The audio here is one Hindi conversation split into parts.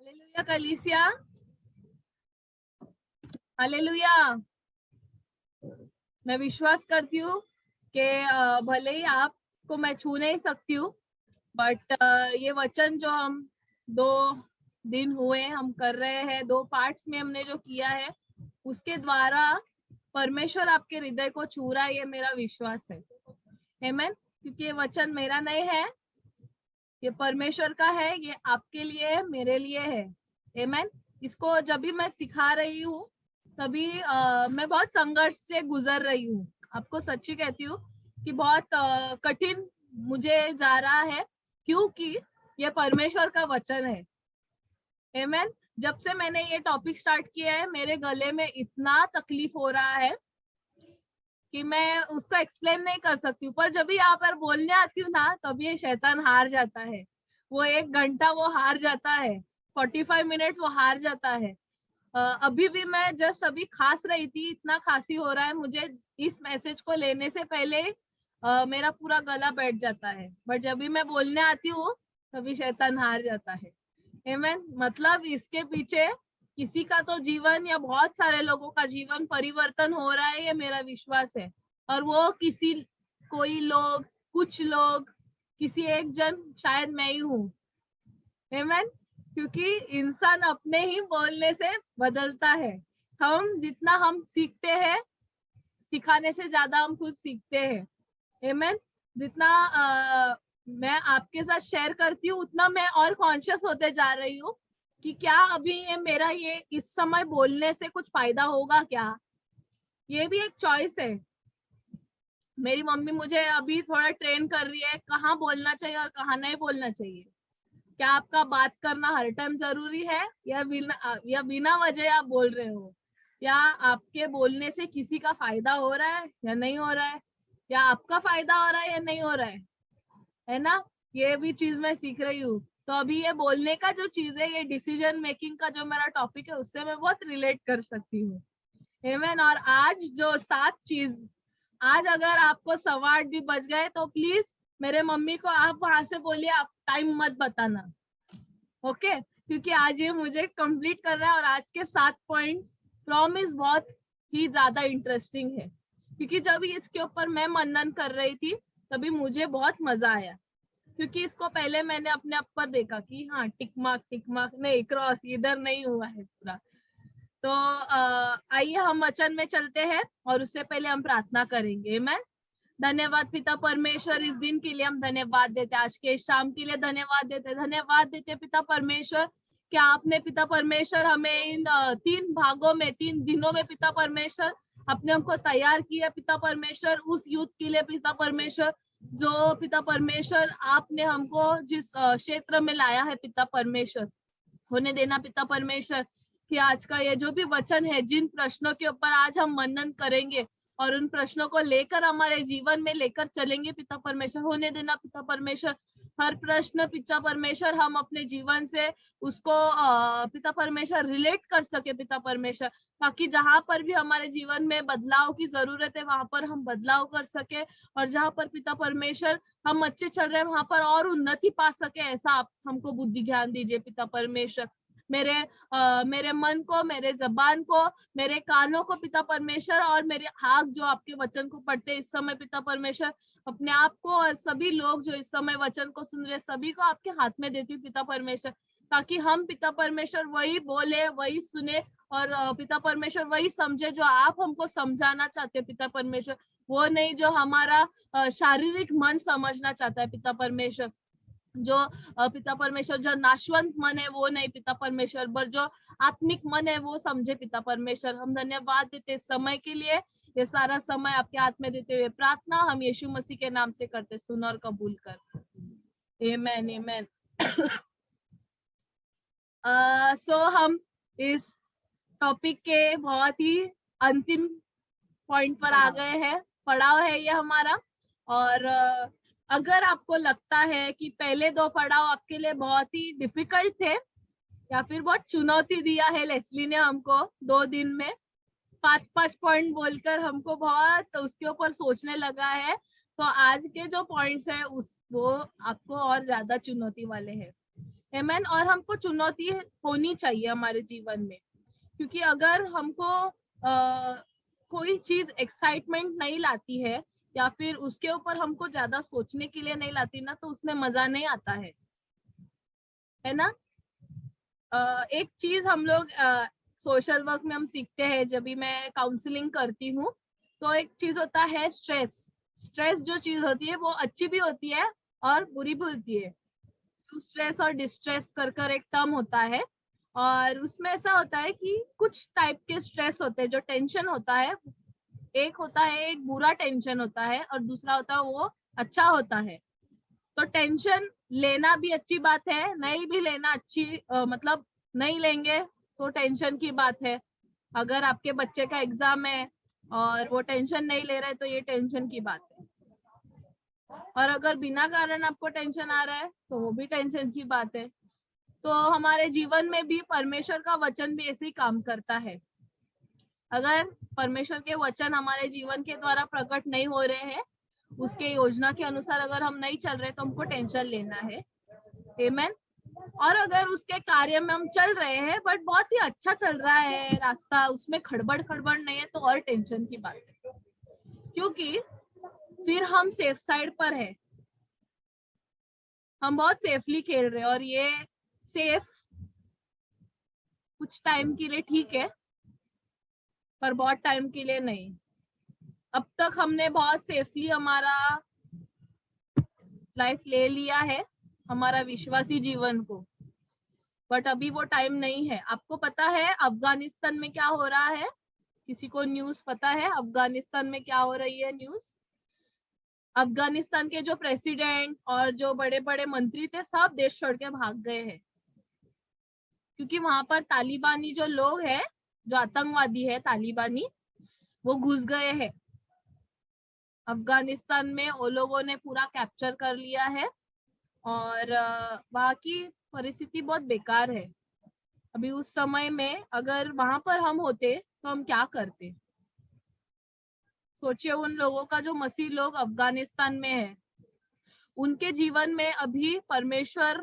हालेलुया कलीसिया, हालेलुया। मैं विश्वास करती हूँ कि भले ही आपको मैं छू नहीं सकती हूँ, बट ये वचन जो हम 2 दिन हुए हम कर रहे हैं, 2 पार्ट्स में हमने जो किया है, उसके द्वारा परमेश्वर आपके हृदय को छू रहा है, ये मेरा विश्वास है। आमीन। क्योंकि ये वचन मेरा नहीं है, ये परमेश्वर का है, ये आपके लिए है, मेरे लिए है। आमीन। इसको जब भी मैं सिखा रही हूँ तभी मैं बहुत संघर्ष से गुजर रही हूँ। आपको सच्ची कहती हूँ कि बहुत कठिन मुझे जा रहा है, क्योंकि ये परमेश्वर का वचन है। आमीन। जब से मैंने ये टॉपिक स्टार्ट किया है, मेरे गले में इतना तकलीफ हो रहा है कि मैं उसको एक्सप्लेन नहीं कर सकती हूँ। पर जब भी यहाँ पर बोलने आती हूँ ना, तभी ये शैतान हार जाता है। वो 1 घंटा वो हार जाता है, 45 मिनट्स वो हार जाता है। अभी भी मैं जस्ट अभी खांस रही थी, इतना खांसी हो रहा है मुझे। इस मैसेज को लेने से पहले मेरा पूरा गला बैठ जाता है, बट जब भी मैं बोलने आती हूँ तभी शैतान हार जाता है। आमीन। मतलब इसके पीछे किसी का तो जीवन या बहुत सारे लोगों का जीवन परिवर्तन हो रहा है, ये मेरा विश्वास है। और वो कोई लोग, कुछ लोग, किसी एक जन, शायद मैं ही हूँ। आमीन। क्योंकि इंसान अपने ही बोलने से बदलता है। जितना हम सीखते हैं, सिखाने से ज्यादा हम खुद सीखते हैं। आमीन। जितना मैं आपके साथ शेयर करती हूँ, उतना मैं और कॉन्शियस होते जा रही हूँ कि क्या अभी ये इस समय बोलने से कुछ फायदा होगा क्या। ये भी एक चॉइस है। मेरी मम्मी मुझे अभी थोड़ा ट्रेन कर रही है, कहाँ बोलना चाहिए और कहाँ नहीं बोलना चाहिए। क्या आपका बात करना हर टाइम जरूरी है, या बिना वजह आप बोल रहे हो, या आपके बोलने से किसी का फायदा हो रहा है या नहीं हो रहा है, या आपका फायदा हो रहा है या नहीं हो रहा है ना। ये भी चीज मैं सीख रही हूँ। तो अभी ये बोलने का जो चीज है, ये डिसीजन मेकिंग का जो मेरा टॉपिक है, उससे मैं बहुत रिलेट कर सकती हूँ। आमीन। और आज जो 7 चीज, आज अगर आपको 8:15 भी बज गए तो प्लीज मेरे मम्मी को आप वहां से बोलिए, आप टाइम मत बताना, ओके। क्योंकि आज ये मुझे कंप्लीट करना है, और आज के 7 पॉइंट्स प्रॉमिस बहुत ही ज्यादा इंटरेस्टिंग है। क्योंकि जब इसके ऊपर मैं मनन कर रही थी, तभी मुझे बहुत मजा आया। क्योंकि इसको पहले मैंने अपने ऊपर देखा कि हाँ, टिक मार्क नहीं, क्रॉस इधर नहीं हुआ है पूरा। तो आइए हम वचन में चलते हैं, और उससे पहले हम प्रार्थना करेंगे। आमीन। धन्यवाद पिता परमेश्वर, इस दिन के लिए हम धन्यवाद देते, आज के शाम के लिए धन्यवाद देते पिता परमेश्वर। क्या आपने पिता परमेश्वर हमें इन 3 भागों में, 3 दिनों में पिता परमेश्वर अपने हमको तैयार किया पिता परमेश्वर, उस युद्ध के लिए पिता परमेश्वर, जो पिता परमेश्वर आपने हमको जिस क्षेत्र में लाया है पिता परमेश्वर, होने देना पिता परमेश्वर कि आज का ये जो भी वचन है, जिन प्रश्नों के ऊपर आज हम मनन करेंगे और उन प्रश्नों को लेकर हमारे जीवन में लेकर चलेंगे पिता परमेश्वर, होने देना पिता परमेश्वर। हर प्रश्न पिता परमेश्वर हम अपने जीवन से उसको पिता परमेश्वर रिलेट कर सके पिता परमेश्वर, ताकि जहां पर भी हमारे जीवन में बदलाव की जरूरत है, वहां पर हम बदलाव कर सके, और जहां पर पिता परमेश्वर हम अच्छे चल रहे हैं, वहां पर और उन्नति पा सके। ऐसा आप हमको बुद्धि ज्ञान दीजिए पिता परमेश्वर। मेरे मन को, मेरे जबान को, मेरे कानों को पिता परमेश्वर, और मेरे हाथ जो आपके वचन को पढ़ते इस समय पिता परमेश्वर, अपने आप को और सभी लोग जो इस समय वचन को सुन रहे, सभी को आपके हाथ में देती हूँ पिता परमेश्वर, ताकि हम पिता परमेश्वर वही बोले, वही सुने, और पिता परमेश्वर वही समझे जो आप हमको समझाना चाहते हैं पिता परमेश्वर, वो नहीं जो हमारा शारीरिक मन समझना चाहता है पिता परमेश्वर। जो पिता परमेश्वर, जो नाशवंत मन है वो नहीं पिता परमेश्वर, पर जो आत्मिक मन है वो समझे पिता परमेश्वर। हम धन्यवाद देते समय के लिए, ये सारा समय आपके हाथ में देते हुए प्रार्थना हम यीशु मसीह के नाम से करते, सुन और कबूल कर। आमेन, आमेन। सो हम इस टॉपिक के बहुत ही अंतिम पॉइंट पर आ गए हैं, पड़ाव है ये हमारा। और अगर आपको लगता है कि पहले 2 पड़ाव आपके लिए बहुत ही डिफिकल्ट थे, या फिर बहुत चुनौती दिया है लेस्ली ने हमको 2 दिन में, 5-5 पॉइंट बोलकर हमको बहुत उसके ऊपर सोचने लगा है, तो आज के जो पॉइंट्स है वो आपको और ज्यादा चुनौती वाले हैं। आमेन। और हमको चुनौती होनी चाहिए हमारे जीवन में, क्योंकि अगर हमको कोई चीज एक्साइटमेंट नहीं लाती है या फिर उसके ऊपर हमको ज्यादा सोचने के लिए नहीं लाती ना, तो उसमें मजा नहीं आता है ना। एक चीज हम लोग सोशल वर्क में हम सीखते हैं, जब भी मैं काउंसलिंग करती हूँ, तो एक चीज होता है स्ट्रेस। स्ट्रेस जो चीज होती है वो अच्छी भी होती है और बुरी भी होती है। स्ट्रेस और डिस्ट्रेस कर एक टर्म होता है, और उसमें ऐसा होता है कि कुछ टाइप के स्ट्रेस होते हैं, जो टेंशन होता है। एक होता है, एक बुरा टेंशन होता है, और दूसरा होता है वो अच्छा होता है। तो टेंशन लेना भी अच्छी बात है, नहीं भी लेना अच्छी मतलब नहीं लेंगे तो टेंशन की बात है। अगर आपके बच्चे का एग्जाम है और वो टेंशन नहीं ले रहे तो ये टेंशन की बात है। और अगर बिना कारण आपको टेंशन आ रहा है तो वो भी टेंशन की बात है। तो हमारे जीवन में भी परमेश्वर का वचन भी ऐसे ही काम करता है। अगर परमेश्वर के वचन हमारे जीवन के द्वारा प्रकट नहीं हो रहे हैं, उसके योजना के अनुसार अगर हम नहीं चल रहे, तो हमको टेंशन लेना है। आमेन। और अगर उसके कार्य में हम चल रहे हैं, बट बहुत ही अच्छा चल रहा है रास्ता, उसमें खड़बड़ खड़बड़ नहीं है, तो और टेंशन की बात है, क्योंकि फिर हम सेफ साइड पर है, हम बहुत सेफली खेल रहे हैं। और ये सेफ कुछ टाइम के लिए ठीक है, पर बहुत टाइम के लिए नहीं। अब तक हमने बहुत सेफली हमारा लाइफ ले लिया है, हमारा विश्वासी जीवन को, बट अभी वो टाइम नहीं है। आपको पता है अफगानिस्तान में क्या हो रहा है? किसी को न्यूज पता है अफगानिस्तान में क्या हो रही है? न्यूज, अफगानिस्तान के जो प्रेसिडेंट और जो बड़े बड़े मंत्री थे, सब देश छोड़ के भाग गए हैं, क्योंकि वहां पर तालिबानी जो लोग हैं, जो आतंकवादी है तालिबानी, वो घुस गए हैं अफगानिस्तान में। वो लोगों ने पूरा कैप्चर कर लिया है, और वहाँ की परिस्थिति बहुत बेकार है। अभी उस समय में अगर वहां पर हम होते तो हम क्या करते? सोचिए उन लोगों का, जो मसीह लोग अफगानिस्तान में है, उनके जीवन में अभी परमेश्वर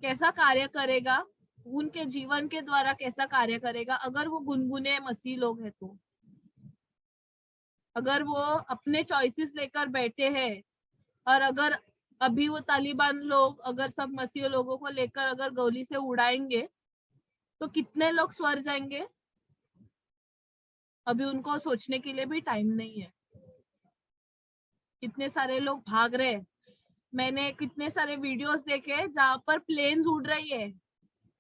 कैसा कार्य करेगा, उनके जीवन के द्वारा कैसा कार्य करेगा अगर वो गुनगुने मसीह लोग हैं तो। अगर वो अपने चॉइसेस लेकर बैठे हैं, और अगर अभी वो तालिबान लोग अगर सब मसीह लोगों को लेकर अगर गोली से उड़ाएंगे, तो कितने लोग स्वर जाएंगे? अभी उनको सोचने के लिए भी टाइम नहीं है। कितने सारे लोग भाग रहे हैं। मैंने कितने सारे वीडियोस देखे जहां पर प्लेन्स उड़ रही है,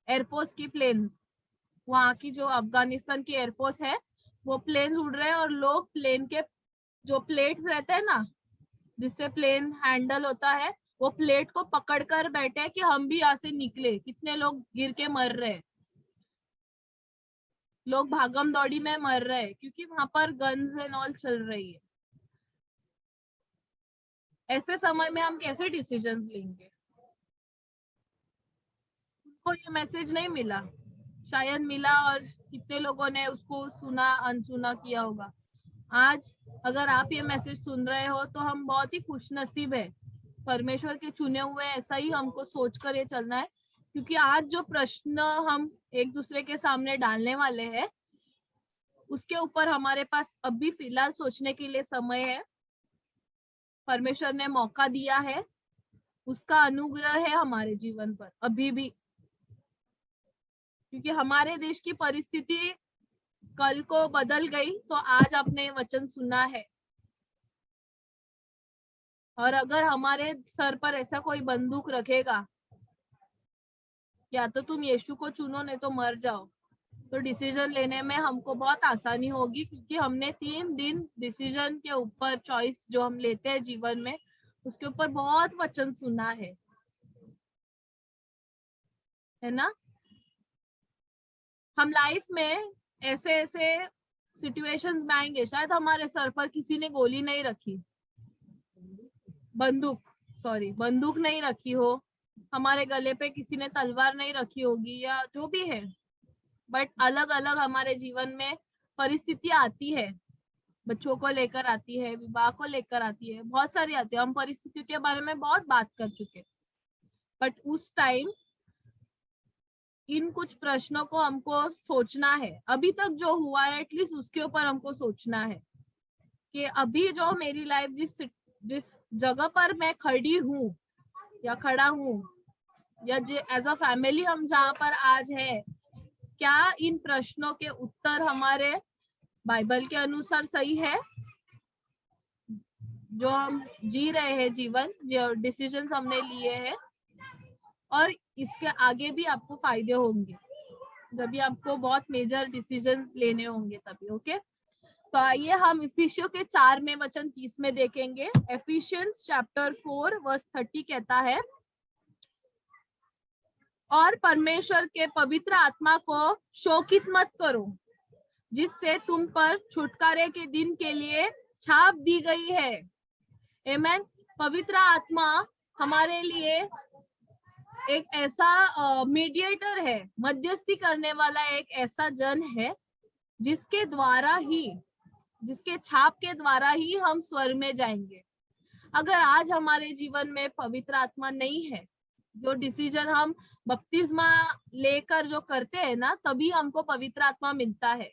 एयरफोर्स की प्लेन्स। वहां की जो अफगानिस्तान की एयरफोर्स है, वो प्लेन्स उड़ रहे हैं, और लोग प्लेन के जो प्लेट्स रहते हैं ना, जिससे प्लेन हैंडल होता है, वो प्लेट को पकड़ कर बैठे हैं कि हम भी यहाँ से निकले। कितने लोग गिर के मर रहे हैं, लोग भागम दौड़ी में मर रहे हैं, क्योंकि वहां पर गन्स एंड ऑल चल रही है। ऐसे समय में हम कैसे डिसीजंस लेंगे? उनको ये मैसेज नहीं मिला, शायद मिला, और कितने लोगों ने उसको सुना अनसुना किया होगा। आज अगर आप ये मैसेज सुन रहे हो तो हम बहुत ही खुशनसीब है, परमेश्वर के चुने हुए। ऐसा ही हमको सोचकर ये चलना है, क्योंकि आज जो प्रश्न हम एक दूसरे के सामने डालने वाले हैं, उसके ऊपर हमारे पास अभी फिलहाल सोचने के लिए समय है। परमेश्वर ने मौका दिया है, उसका अनुग्रह है हमारे जीवन पर अभी भी, क्योंकि हमारे देश की परिस्थिति कल को बदल गई तो आज आपने वचन सुना है। और अगर हमारे सर पर ऐसा कोई बंदूक रखेगा, या तो तुम यीशु को चुनो नहीं तो मर जाओ, तो डिसीजन लेने में हमको बहुत आसानी होगी, क्योंकि हमने 3 दिन डिसीजन के ऊपर, चॉइस जो हम लेते हैं जीवन में, उसके ऊपर बहुत वचन सुना है ना। हम लाइफ में ऐसे ऐसे सिचुएशंस में आएंगे, शायद हमारे सर पर किसी ने गोली नहीं रखी, बंदूक नहीं रखी हो, हमारे गले पे किसी ने तलवार नहीं रखी होगी, या जो भी है, बट अलग अलग हमारे जीवन में परिस्थितियां आती है। बच्चों को लेकर आती है, विवाह को लेकर आती है, बहुत सारी आती है। हम परिस्थितियों के बारे में बहुत बात कर चुके, बट उस टाइम इन कुछ प्रश्नों को हमको सोचना है। अभी तक जो हुआ है एटलीस्ट उसके ऊपर हमको सोचना है कि अभी जो मेरी लाइफ जिस जगह पर मैं खड़ी हूँ या खड़ा हूँ, या एज अ फैमिली हम जहाँ पर आज है, क्या इन प्रश्नों के उत्तर हमारे बाइबल के अनुसार सही है? जो हम जी रहे हैं जीवन, जो डिसीजंस हमने लिए हैं, और इसके आगे भी आपको फायदे होंगे जब भी आपको बहुत मेजर डिसीजंस लेने होंगे तभी। ओके, तो आइए हम इफिसियों के 4 में वचन 30 में देखेंगे। एफिशियंस चैप्टर 4 वर्स 30 कहता है, और परमेश्वर के पवित्र आत्मा को शोकित मत करो, जिससे तुम पर छुटकारे के दिन के लिए छाप दी गई है। आमेन। पवित्र आत्मा हमारे लिए एक ऐसा मीडिएटर है, मध्यस्थी करने वाला एक ऐसा जन है जिसके द्वारा ही, जिसके छाप के द्वारा ही हम स्वर्ग में जाएंगे। अगर आज हमारे जीवन में पवित्र आत्मा नहीं है, जो डिसीजन हम बपतिस्मा लेकर जो करते हैं ना, तभी हमको पवित्र आत्मा मिलता है।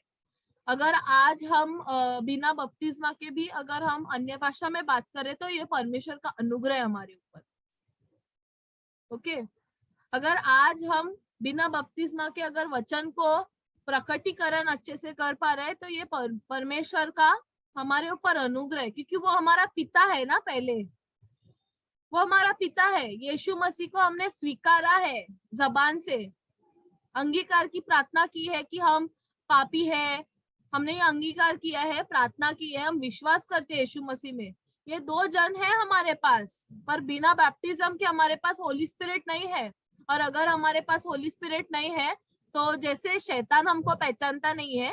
अगर आज हम बिना बपतिस्मा के भी अगर हम अन्य भाषा में बात करें तो ये परमेश्वर का अनुग्रह है हमारे ऊपर। ओके, अगर आज हम बिना बपतिस्मा के अगर वचन को प्रकटीकरण अच्छे से कर पा रहे हैं तो ये परमेश्वर का हमारे ऊपर अनुग्रह है, क्योंकि वो हमारा पिता है ना। पहले वो हमारा पिता है। यीशु मसीह को हमने स्वीकारा है, जबान से अंगीकार की प्रार्थना की है कि हम पापी है। हमने ये अंगीकार किया है, प्रार्थना की है, हम विश्वास करते हैं यीशु मसीह में। ये 2 जन है हमारे पास, पर बिना बैप्टिज्म के हमारे पास होली स्पिरिट नहीं है। और अगर हमारे पास होली स्पिरिट नहीं है तो जैसे शैतान हमको पहचानता नहीं है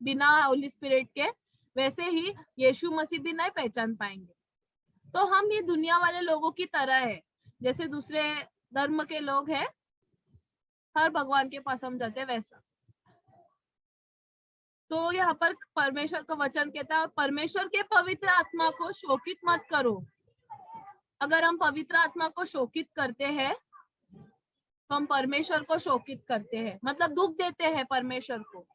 बिना होली स्पिरिट के, वैसे ही यीशु मसीह भी नहीं पहचान पाएंगे। तो हम ये दुनिया वाले लोगों की तरह है, जैसे दूसरे धर्म के लोग हैं, हर भगवान के पास हम जाते हैं वैसा। तो यहाँ पर परमेश्वर का वचन कहता है, परमेश्वर के पवित्र आत्मा को शोकित मत करो। अगर हम पवित्र आत्मा को शोकित करते हैं तो हम परमेश्वर को शोकित करते हैं, मतलब दुख देते हैं परमेश्वर को।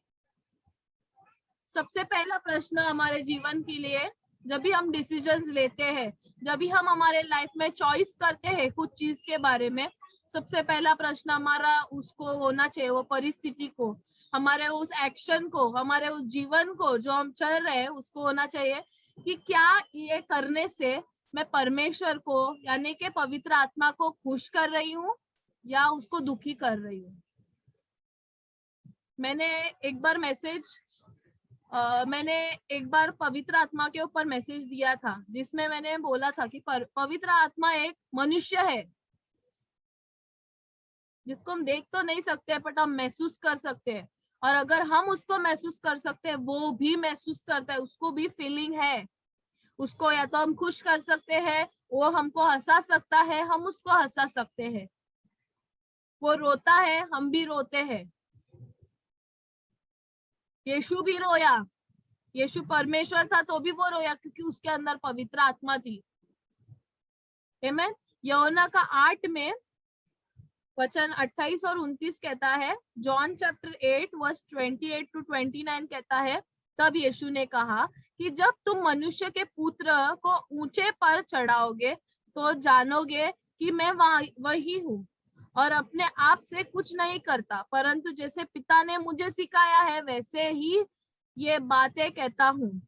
सबसे पहला प्रश्न हमारे जीवन के लिए, जब भी हम डिसीजंस लेते हैं, जब भी हम हमारे लाइफ में चॉइस करते हैं कुछ चीज के बारे में, सबसे पहला प्रश्न हमारा उसको होना चाहिए, वो परिस्थिति को, हमारे उस एक्शन को, हमारे उस जीवन को जो हम चल रहे हैं उसको होना चाहिए कि क्या ये करने से मैं परमेश्वर को यानी कि पवित्र आत्मा को खुश कर रही हूँ या उसको दुखी कर रही हूँ। मैंने एक बार पवित्र आत्मा के ऊपर मैसेज दिया था, जिसमें मैंने बोला था कि पवित्र आत्मा एक मनुष्य है जिसको हम देख तो नहीं सकते बट हम महसूस कर सकते हैं। और अगर हम उसको महसूस कर सकते हैं, वो भी महसूस करता है, उसको भी फीलिंग है। उसको या तो हम खुश कर सकते हैं, वो हमको हंसा सकता है, हम उसको हंसा सकते हैं। वो रोता है, हम भी रोते हैं। यीशु भी रोया, यीशु परमेश्वर था तो भी वो रोया क्योंकि उसके अंदर पवित्र आत्मा थी। आमेन। यूहन्ना का 8 में वचन 28 और 29 कहता है, जॉन चैप्टर 8 वर्स 28 टू 29 कहता है, तब यीशु ने कहा कि जब तुम मनुष्य के पुत्र को ऊंचे पर चढ़ाओगे तो जानोगे कि मैं वही हूँ और अपने आप से कुछ नहीं करता, परंतु जैसे पिता ने मुझे सिखाया है वैसे ही ये बातें कहता हूँ।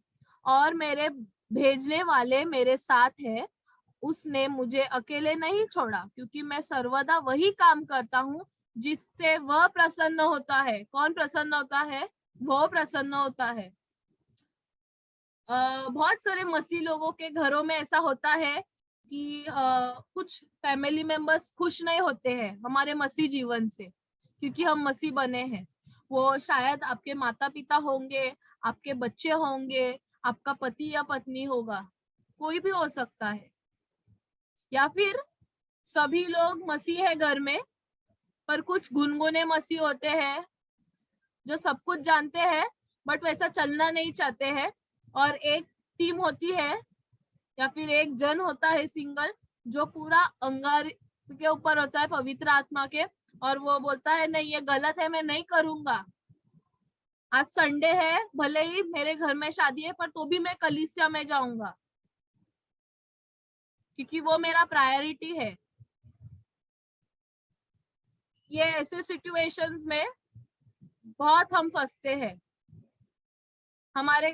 और मेरे भेजने वाले मेरे साथ है, उसने मुझे अकेले नहीं छोड़ा, क्योंकि मैं सर्वदा वही काम करता हूँ जिससे वह प्रसन्न होता है। कौन प्रसन्न होता है? वो प्रसन्न होता है। बहुत सारे मसीह लोगों के घरों में ऐसा होता है कि कुछ फैमिली मेंबर्स खुश नहीं होते हैं हमारे मसीह जीवन से, क्योंकि हम मसीह बने हैं। वो शायद आपके माता पिता होंगे, आपके बच्चे होंगे, आपका पति या पत्नी होगा, कोई भी हो सकता है, या फिर सभी लोग मसीह है घर में, पर कुछ गुनगुने मसीह होते हैं जो सब कुछ जानते हैं बट वैसा चलना नहीं चाहते हैं। और एक टीम होती है या फिर एक जन होता है सिंगल, जो पूरा अंगार के ऊपर होता है पवित्र आत्मा के, और वो बोलता है नहीं ये गलत है, मैं नहीं करूंगा, आज संडे है, भले ही मेरे घर में शादी है पर तो भी मैं कलीसिया में जाऊंगा क्योंकि वो मेरा प्रायोरिटी है। ये ऐसे सिचुएशंस में बहुत हम फंसते हैं। हमारे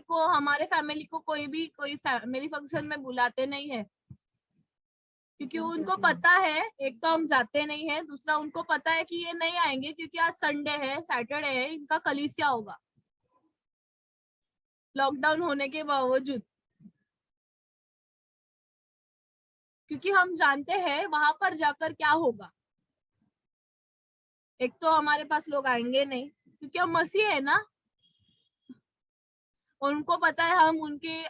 फैमिली को कोई फैमिली फंक्शन में बुलाते नहीं है क्योंकि उनको पता है, एक तो हम जाते नहीं है, दूसरा उनको पता है कि ये नहीं आएंगे क्योंकि आज संडे है, सैटरडे है, इनका कलीसिया होगा लॉकडाउन होने के बावजूद, क्योंकि हम जानते हैं वहां पर जाकर क्या होगा। एक तो हमारे पास लोग आएंगे नहीं क्योंकि हम मसीह है ना, उनको पता है हम उनकी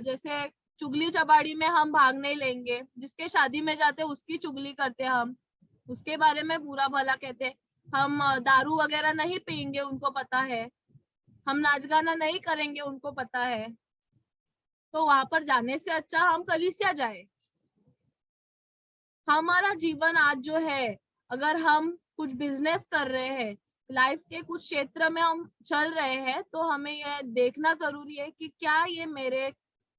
जैसे चुगली चबाड़ी में हम भाग नहीं लेंगे, जिसके शादी में जाते उसकी चुगली करते हम, उसके बारे में बुरा भला कहते, हम दारू वगैरह नहीं पियेंगे उनको पता है, हम नाच गाना नहीं करेंगे उनको पता है। तो वहां पर जाने से अच्छा हम कलीसिया जाए। हमारा जीवन आज जो है, अगर हम कुछ बिजनेस कर रहे हैं, लाइफ के कुछ क्षेत्र में हम चल रहे हैं, तो हमें यह देखना जरूरी है कि क्या ये मेरे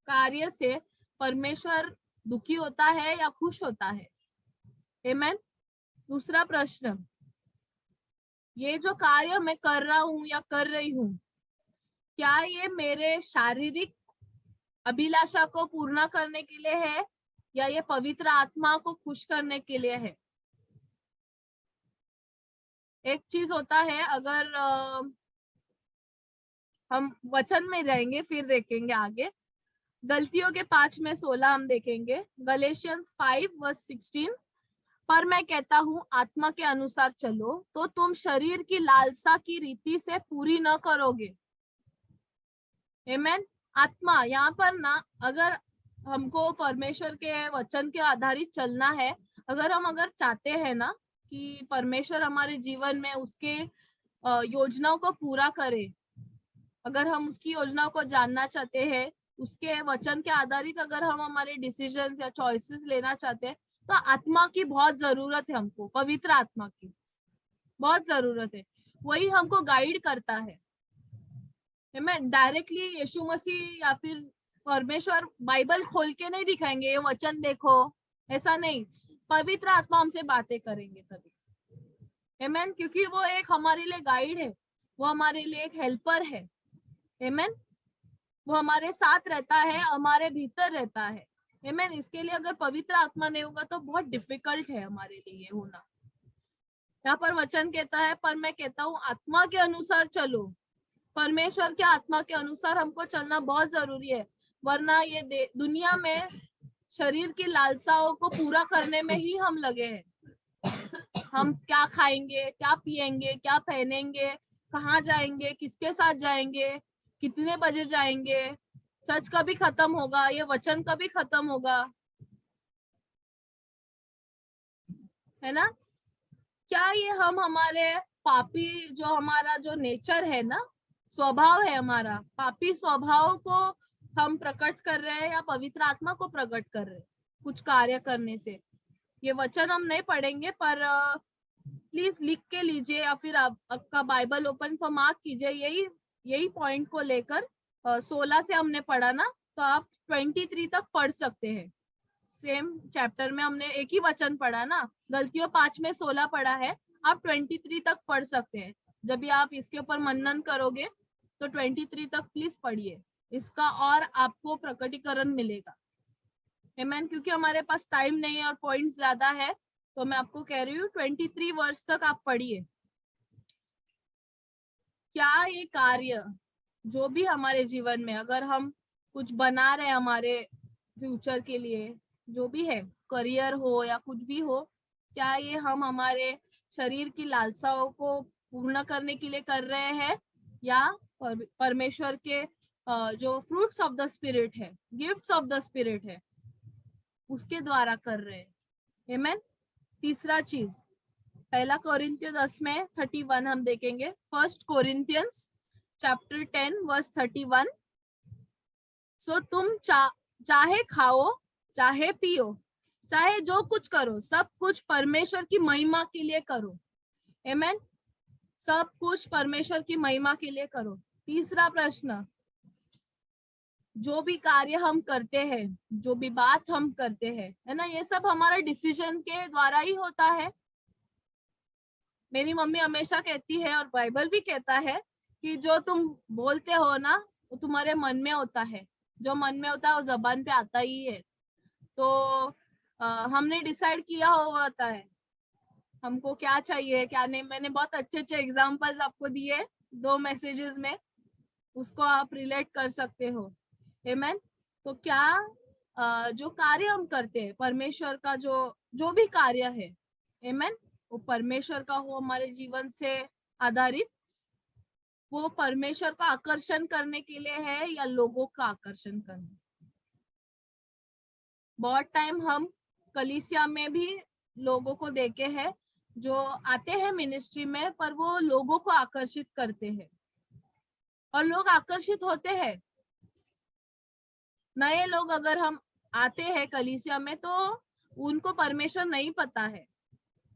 कार्य से परमेश्वर दुखी होता है या खुश होता है। आमेन। दूसरा प्रश्न, ये जो कार्य मैं कर रहा हूँ या कर रही हूँ, क्या ये मेरे शारीरिक अभिलाषा को पूर्ण करने के लिए है या ये पवित्र आत्मा को खुश करने के लिए है। एक चीज होता है, अगर हम वचन में जाएंगे फिर देखेंगे आगे, गलतियों के 5:16 हम देखेंगे, गलेशियंस 5:16, पर मैं कहता हूँ आत्मा के अनुसार चलो तो तुम शरीर की लालसा की रीति से पूरी न करोगे। आमेन। आत्मा यहाँ पर ना, अगर हमको परमेश्वर के वचन के आधारित चलना है, अगर चाहते हैं ना कि परमेश्वर हमारे जीवन में उसके योजनाओं को पूरा करे, अगर हम उसकी योजनाओं को जानना चाहते हैं, उसके वचन के आधारित अगर हम हमारे डिसीजन या चॉइसेस लेना चाहते हैं, तो आत्मा की बहुत जरूरत है, हमको पवित्र आत्मा की बहुत जरूरत है। वही हमको गाइड करता है। मैं डायरेक्टली यीशु मसीह या फिर परमेश्वर बाइबल खोल के नहीं दिखाएंगे ये वचन देखो, ऐसा नहीं, पवित्र आत्मा हमसे बातें करेंगे तभी। आमेन। क्योंकि वो एक हमारे लिए गाइड है, वो हमारे लिए एक हेल्पर है। आमेन। वो हमारे साथ रहता है, हमारे भीतर रहता है। आमेन। इसके लिए अगर पवित्र आत्मा नहीं होगा तो बहुत डिफिकल्ट है हमारे लिए होना। यहाँ पर वचन कहता है, पर मैं कहता हूँ आत्मा के अनुसार चलो। परमेश्वर के आत्मा के अनुसार हमको चलना बहुत जरूरी है, वरना ये दुनिया में शरीर की लालसाओं को पूरा करने में ही हम लगे हैं। हम क्या खाएंगे, क्या पिएंगे, क्या पहनेंगे, कहाँ जाएंगे, किसके साथ जाएंगे, कितने बजे जाएंगे, चर्च कभी खत्म होगा, ये वचन कभी खत्म होगा, है ना। क्या ये हम हमारे पापी जो हमारा जो नेचर है ना, स्वभाव है हमारा, पापी स्वभाव को हम प्रकट कर रहे हैं या पवित्र आत्मा को प्रकट कर रहे हैं कुछ कार्य करने से। ये वचन हम नहीं पढ़ेंगे, पर प्लीज लिख के लीजिए या फिर आपका बाइबल ओपन पर मार्क कीजिए, यही पॉइंट को लेकर 16 से हमने पढ़ा ना, तो आप 23 तक पढ़ सकते हैं। सेम चैप्टर में हमने एक ही वचन पढ़ा ना, गलतियों 5:16 पढ़ा है, आप 23 तक पढ़ सकते हैं। जब भी आप इसके ऊपर मनन करोगे तो 23 तक प्लीज पढ़िए, इसका और आपको प्रकटीकरण मिलेगा। आमेन। क्योंकि हमारे पास टाइम नहीं है और पॉइंट्स ज्यादा है, तो मैं आपको कह रही हूँ 23 वर्ष तक आप पढ़िए। क्या ये कार्य जो भी हमारे जीवन में, अगर हम कुछ बना रहे हमारे फ्यूचर के लिए, जो भी है, करियर हो या कुछ भी हो, क्या ये हम हमारे शरीर की लालसाओं को पूर्ण करने के लिए कर रहे हैं या परमेश्वर के जो फ्रूट्स ऑफ द स्पिरिट है, गिफ्ट्स ऑफ द स्पिरिट है, उसके द्वारा कर रहे हैं। आमेन। तीसरा चीज, 1 कोरिन्थियंस 10:31 हम देखेंगे। 1 कोरिन्थियंस चैप्टर 10:31, सो तुम चाहे खाओ, चाहे पियो, चाहे जो कुछ करो, सब कुछ परमेश्वर की महिमा के लिए करो। आमेन। सब कुछ परमेश्वर की महिमा के लिए करो। तीसरा प्रश्न, जो भी कार्य हम करते हैं, जो भी बात हम करते हैं, है ना, ये सब हमारा डिसीजन के द्वारा ही होता है। मेरी मम्मी हमेशा कहती है और बाइबल भी कहता है कि जो तुम बोलते हो ना वो तुम्हारे मन में होता है, जो मन में होता है वो जबान पे आता ही है। तो हमने डिसाइड किया हुआ होता है हमको क्या चाहिए क्या नहीं। मैंने बहुत अच्छे अच्छे एग्जांपल्स आपको दिए 2 मैसेजेस में, उसको आप रिलेट कर सकते हो। आमेन। तो क्या जो कार्य हम करते हैं परमेश्वर का, जो जो भी कार्य है, आमेन, वो परमेश्वर का हो हमारे जीवन से आधारित, वो परमेश्वर का आकर्षण करने के लिए है या लोगों का आकर्षण करने। बहुत टाइम हम कलीसिया में भी लोगों को देखे हैं जो आते हैं मिनिस्ट्री में, पर वो लोगों को आकर्षित करते हैं और लोग आकर्षित होते हैं। नए लोग अगर हम आते हैं कलीसिया में तो उनको परमेश्वर नहीं पता है।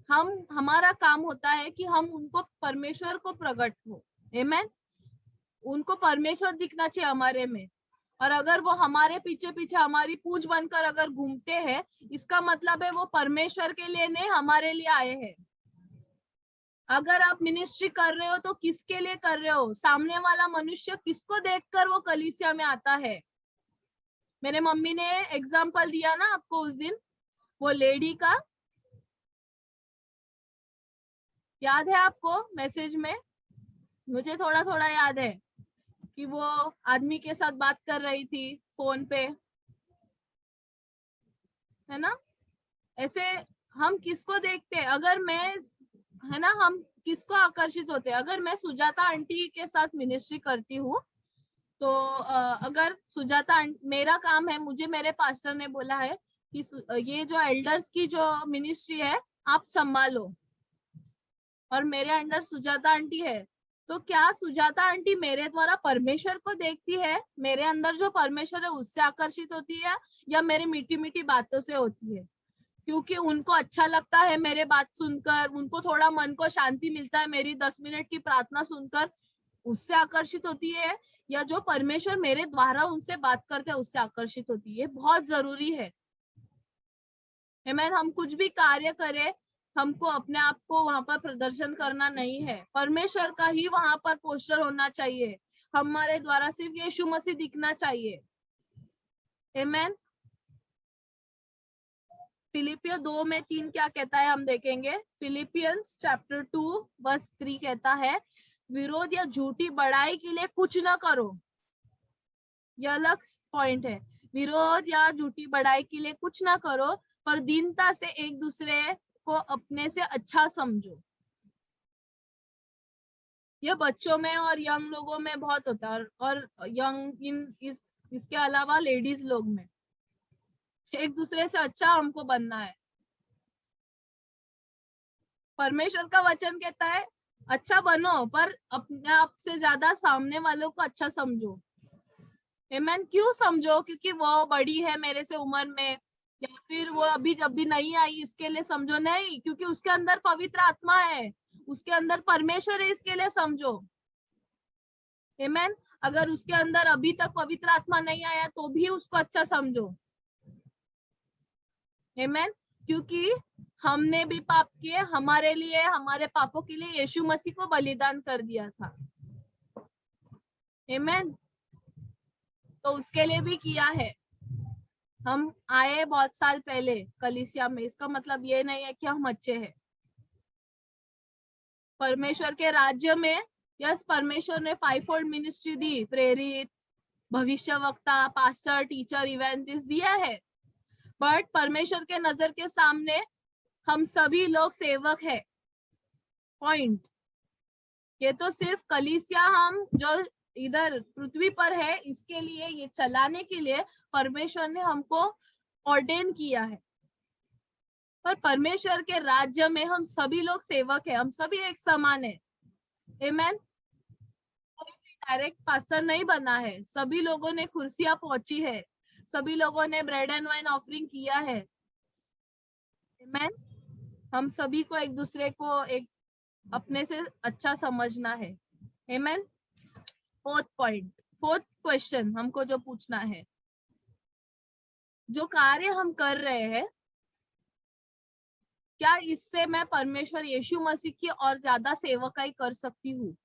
हमारा काम होता है कि हम उनको परमेश्वर को प्रकट हो। आमेन। उनको परमेश्वर दिखना चाहिए हमारे में। और अगर वो हमारे पीछे पीछे हमारी पूंछ बनकर अगर घूमते हैं, इसका मतलब है वो परमेश्वर के लिए नहीं हमारे लिए आए हैं। अगर आप मिनिस्ट्री कर रहे हो तो किसके लिए कर रहे हो? सामने वाला मनुष्य किसको देखकर वो कलीसिया में आता है? मेरे मम्मी ने एग्जाम्पल दिया ना आपको उस दिन, वो लेडी का, याद है आपको मैसेज में? मुझे थोड़ा थोड़ा याद है कि वो आदमी के साथ बात कर रही थी फोन पे, है ना। ऐसे हम किसको देखते हैं? अगर मैं, है ना, हम किसको आकर्षित होते हैं? अगर मैं सुजाता आंटी के साथ मिनिस्ट्री करती हूँ तो अगर सुजाता, मेरा काम है, मुझे मेरे पास्टर ने बोला है कि ये जो एल्डर्स की जो मिनिस्ट्री है आप संभालो, और मेरे अंडर सुजाता आंटी है, तो क्या सुजाता आंटी मेरे द्वारा परमेश्वर को देखती है? मेरे अंदर जो परमेश्वर है उससे आकर्षित होती है या मेरी मीठी मीठी बातों से होती है? क्योंकि उनको अच्छा लगता है मेरे बात सुनकर, उनको थोड़ा मन को शांति मिलता है मेरी 10 मिनट की प्रार्थना सुनकर, उससे आकर्षित होती है, या जो परमेश्वर मेरे द्वारा उनसे बात करते हैं उससे आकर्षित होती है? बहुत जरूरी है। हम कुछ भी कार्य करें, हमको अपने आप को वहां पर प्रदर्शन करना नहीं है, परमेश्वर का ही वहां पर पोस्टर होना चाहिए। हमारे द्वारा सिर्फ यीशु मसीह दिखना चाहिए। आमेन। फिलिपियो 2:3 क्या कहता है हम देखेंगे। फिलिपियंस चैप्टर 2:3 कहता है, विरोध या झूठी बड़ाई के लिए कुछ ना करो। यह अलग पॉइंट है। विरोध या झूठी बड़ाई के लिए कुछ ना करो, पर दीनता से एक दूसरे को अपने से अच्छा समझो। यह बच्चों में और यंग लोगों में बहुत होता है, और यंग इसके अलावा लेडीज लोग में एक दूसरे से अच्छा हमको बनना है। परमेश्वर का वचन कहता है अच्छा बनो, पर अपने आप से ज्यादा सामने वालों को अच्छा समझो। आमेन। क्यों समझो? क्योंकि वो बड़ी है मेरे से उम्र में, या फिर वो अभी जब भी नहीं आई इसके लिए समझो? नहीं, क्योंकि उसके अंदर पवित्र आत्मा है, उसके अंदर परमेश्वर है, इसके लिए समझो। आमेन। अगर उसके अंदर अभी तक पवित्र आत्मा नहीं आया तो भी उसको अच्छा समझो। आमेन। क्योंकि हमने भी पाप किए, हमारे लिए, हमारे पापों के लिए यीशु मसीह को बलिदान कर दिया था। आमेन। तो उसके लिए भी किया है। हम आए बहुत साल पहले कलीसिया में, इसका मतलब ये नहीं है कि हम अच्छे हैं। परमेश्वर के राज्य में, यस, परमेश्वर ने 5-fold मिनिस्ट्री दी, प्रेरित, भविष्यवक्ता, पास्टर, टीचर, इवेंटिस्ट दिया है, बट परमेश्वर के नजर के सामने हम सभी लोग सेवक है। पॉइंट। ये तो सिर्फ कलीसिया हम जो इधर पृथ्वी पर है इसके लिए, ये चलाने के लिए परमेश्वर ने हमको ऑर्डेन किया है, पर परमेश्वर के राज्य में हम सभी लोग सेवक है, हम सभी एक समान है। आमेन। कोई भी डायरेक्ट पास्टर नहीं बना है, सभी लोगों ने कुर्सियां पहुंची है, सभी लोगों ने ब्रेड एंड वाइन ऑफरिंग किया है। आमेन। हम सभी को एक दूसरे को एक अपने से अच्छा समझना है। आमेन। फोर्थ पॉइंट, फोर्थ क्वेश्चन हमको जो पूछना है, जो कार्य हम कर रहे हैं, क्या इससे मैं परमेश्वर यीशु मसीह की और ज्यादा सेवकाई कर सकती हूँ?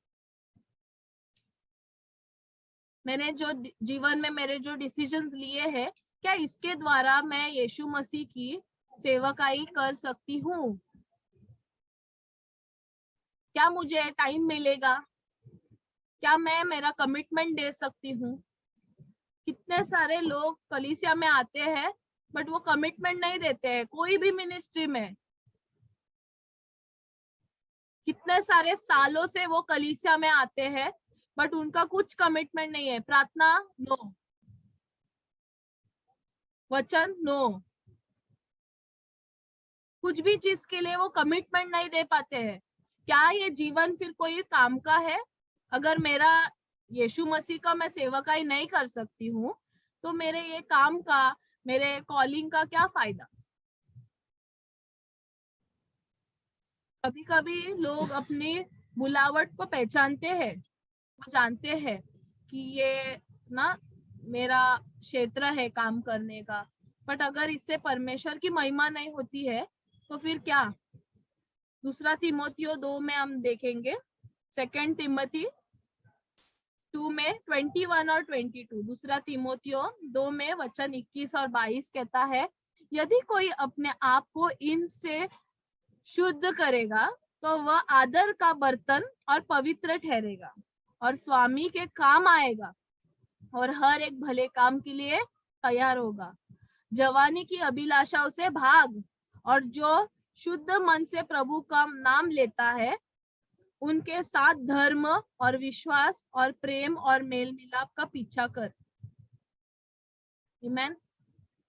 मैंने जो जीवन में मेरे जो डिसीजंस लिए हैं, क्या इसके द्वारा मैं यीशु मसीह की सेवकाई कर सकती हूँ? क्या मुझे टाइम मिलेगा? क्या मैं मेरा कमिटमेंट दे सकती हूँ? कितने सारे लोग कलीसिया में आते हैं बट वो कमिटमेंट नहीं देते हैं कोई भी मिनिस्ट्री में। कितने सारे सालों से वो कलीसिया में आते हैं बट उनका कुछ कमिटमेंट नहीं है। प्रार्थना नो, वचन नो, कुछ भी चीज के लिए वो कमिटमेंट नहीं दे पाते हैं। क्या ये जीवन फिर कोई काम का है? अगर मेरा यीशु मसीह का मैं सेवकाई नहीं कर सकती हूँ तो मेरे ये काम का, मेरे कॉलिंग का क्या फायदा? कभी कभी लोग अपनी बुलावट को पहचानते हैं, वो जानते हैं कि ये ना मेरा क्षेत्र है काम करने का, बट अगर इससे परमेश्वर की महिमा नहीं होती है तो फिर क्या? दूसरा तीमोथियो 2 में हम देखेंगे, सेकेंड तिमोथी 2 में 21 और 22, दूसरा तीमोथियो 2 में वचन 21 और 22 कहता है, यदि कोई अपने आप को इनसे शुद्ध करेगा तो वह आदर का बर्तन और पवित्र ठहरेगा और स्वामी के काम आएगा और हर एक भले काम के लिए तैयार होगा। जवानी की अभिलाषाओं से भाग, और जो शुद्ध मन से प्रभु का नाम लेता है उनके साथ धर्म और विश्वास और प्रेम और मेल मिलाप का पीछा कर। आमीन।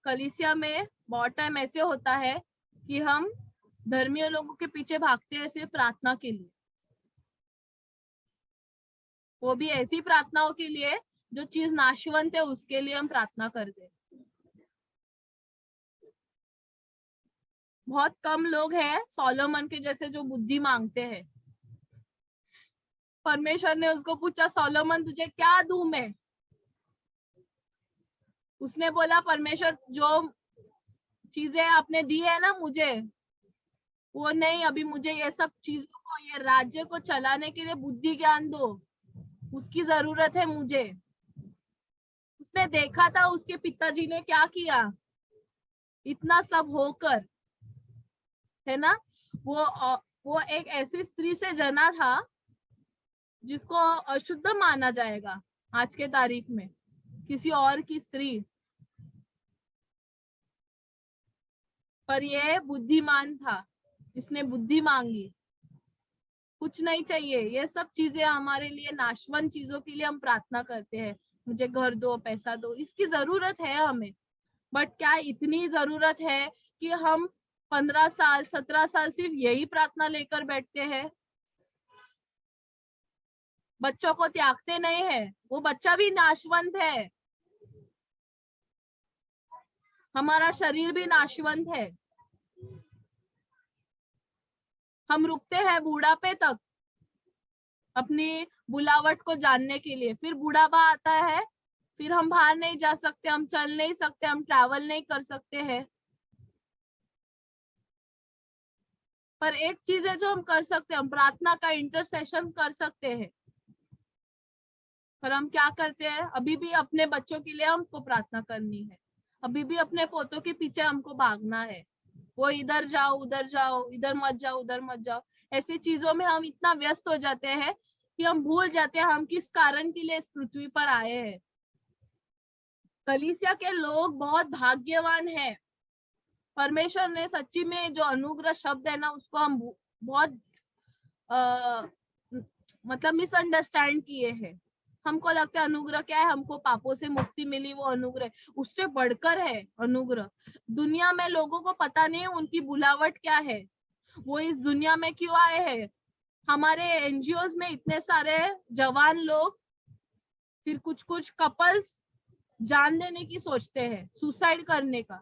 कलीसिया में बहुत टाइम ऐसे होता है कि हम धर्मीय लोगों के पीछे भागते हैं सिर्फ प्रार्थना के लिए, वो भी ऐसी प्रार्थनाओं के लिए जो चीज नाशवंत है उसके लिए हम प्रार्थना करते हैं। बहुत कम लोग हैं सोलोमन के जैसे जो बुद्धि मांगते हैं। परमेश्वर ने उसको पूछा, सोलोमन तुझे क्या दूं मैं? उसने बोला, परमेश्वर जो चीजें आपने दी है ना मुझे, वो नहीं, अभी मुझे ये सब चीजों को, ये राज्य को चलाने के लिए बुद्धि ज्ञान दो, उसकी जरूरत है मुझे। उसने देखा था उसके पिताजी ने क्या किया, इतना सब होकर, है ना। वो एक ऐसी स्त्री से जना था जिसको अशुद्ध माना जाएगा आज के तारीख में, किसी और की स्त्री, पर यह बुद्धिमान था, इसने बुद्धि मांगी। कुछ नहीं चाहिए, ये सब चीजें हमारे लिए नाशवंत चीजों के लिए हम प्रार्थना करते हैं, मुझे घर दो, पैसा दो, इसकी जरूरत है हमें, बट क्या इतनी जरूरत है कि हम 15 साल 17 साल सिर्फ यही प्रार्थना लेकर बैठते हैं? बच्चों को त्यागते नहीं है, वो बच्चा भी नाशवंत है, हमारा शरीर भी नाशवंत है। हम रुकते हैं बुढ़ापे तक अपनी बुलावट को जानने के लिए, फिर बुढ़ापा आता है, फिर हम बाहर नहीं जा सकते, हम चल नहीं सकते, हम ट्रैवल नहीं कर सकते हैं। पर एक चीज है जो हम कर सकते हैं, हम प्रार्थना का इंटरसेशन कर सकते हैं। पर हम क्या करते हैं, अभी भी अपने बच्चों के लिए हमको प्रार्थना करनी है, अभी भी अपने पोतों के पीछे हमको भागना है, वो इधर जाओ उधर जाओ, इधर मत जाओ उधर मत जाओ, ऐसी चीजों में हम इतना व्यस्त हो जाते हैं कि हम भूल जाते हैं हम किस कारण के लिए इस पृथ्वी पर आए हैं। कलीसिया के लोग बहुत भाग्यवान हैं। परमेश्वर ने सच्ची में जो अनुग्रह शब्द है ना, उसको हम बहुत आ, मतलब मिसअंडरस्टैंड किए हैं। हमको लगता है अनुग्रह क्या है, हमको पापों से मुक्ति मिली, वो अनुग्रह, उससे बढ़कर है अनुग्रह। दुनिया में लोगों को पता नहीं उनकी बुलावट क्या है, वो इस दुनिया में क्यों आए हैं। हमारे एनजीओज में इतने सारे जवान लोग, फिर कुछ कुछ कपल्स जान देने की सोचते हैं, सुसाइड करने का।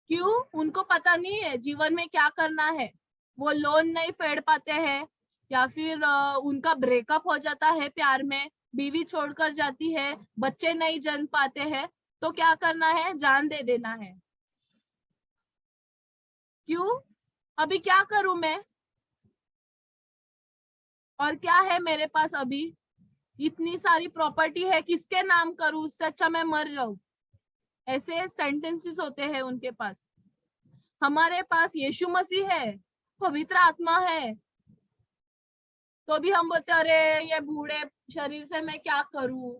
क्यों? उनको पता नहीं है जीवन में क्या करना है। वो लोन नहीं फेड पाते हैं, या फिर उनका ब्रेकअप हो जाता है प्यार में, बीवी छोड़कर जाती है, बच्चे नहीं जन्म पाते हैं, तो क्या करना है? जान दे देना है। क्यों? अभी क्या करूं मैं? और क्या है मेरे पास? अभी इतनी सारी प्रॉपर्टी है, किसके नाम करूं? उससे अच्छा मैं मर जाऊं। ऐसे सेंटेंसेस होते हैं उनके पास। हमारे पास यीशु मसीह है, पवित्र आत्मा है, तो भी हम बोलते अरे ये बूढ़े शरीर से मैं क्या करूं।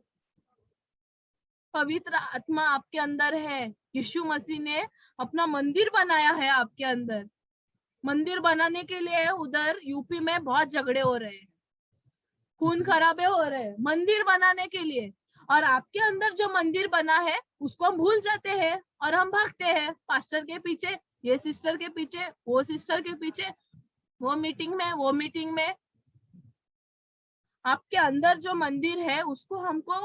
पवित्र आत्मा आपके अंदर है। यीशु मसीह ने अपना मंदिर बनाया है आपके अंदर। मंदिर बनाने के लिए उधर यूपी में बहुत झगड़े हो रहे हैं, खून खराबे हो रहे हैं मंदिर बनाने के लिए। और आपके अंदर जो मंदिर बना है उसको हम भूल जाते हैं और हम भागते हैं पास्टर के पीछे, ये सिस्टर के पीछे, वो सिस्टर के पीछे, वो मीटिंग में, वो मीटिंग में। आपके अंदर जो मंदिर है उसको हमको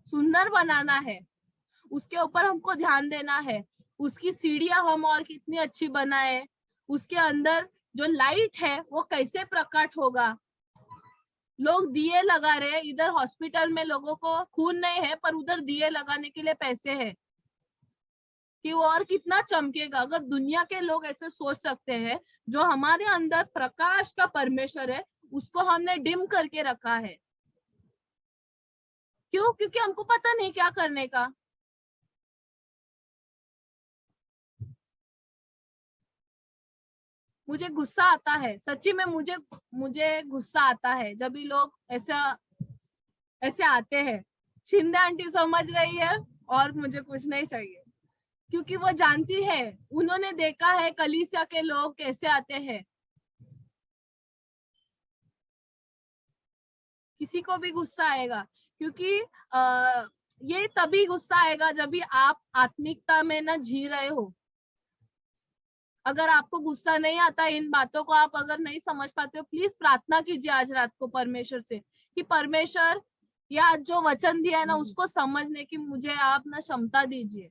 सुंदर बनाना है, उसके ऊपर हमको ध्यान देना है। उसकी सीढ़ियां हम और कितनी अच्छी बनाए, उसके अंदर जो लाइट है वो कैसे प्रकट होगा। लोग दिए लगा रहे हैं, इधर हॉस्पिटल में लोगों को खून नहीं है पर उधर दिए लगाने के लिए पैसे है कि वो और कितना चमकेगा। अगर दुनिया के लोग ऐसे सोच सकते हैं, जो हमारे अंदर प्रकाश का परमेश्वर है उसको हमने डिम करके रखा है। क्यों? क्योंकि हमको पता नहीं क्या करने का। मुझे गुस्सा आता है सच्ची में, मुझे मुझे गुस्सा आता है जब भी लोग ऐसा ऐसे आते हैं। शिंदे आंटी समझ रही है और मुझे कुछ नहीं चाहिए, क्योंकि वो जानती है, उन्होंने देखा है कलीसिया के लोग कैसे आते हैं। किसी को भी गुस्सा आएगा, क्योंकि ये तभी गुस्सा आएगा जब भी आप आत्मिकता में ना जी रहे हो। अगर आपको गुस्सा नहीं आता, इन बातों को आप अगर नहीं समझ पाते हो, प्लीज प्रार्थना कीजिए आज रात को परमेश्वर से कि परमेश्वर, या जो वचन दिया है ना उसको समझने की मुझे आप ना क्षमता दीजिए।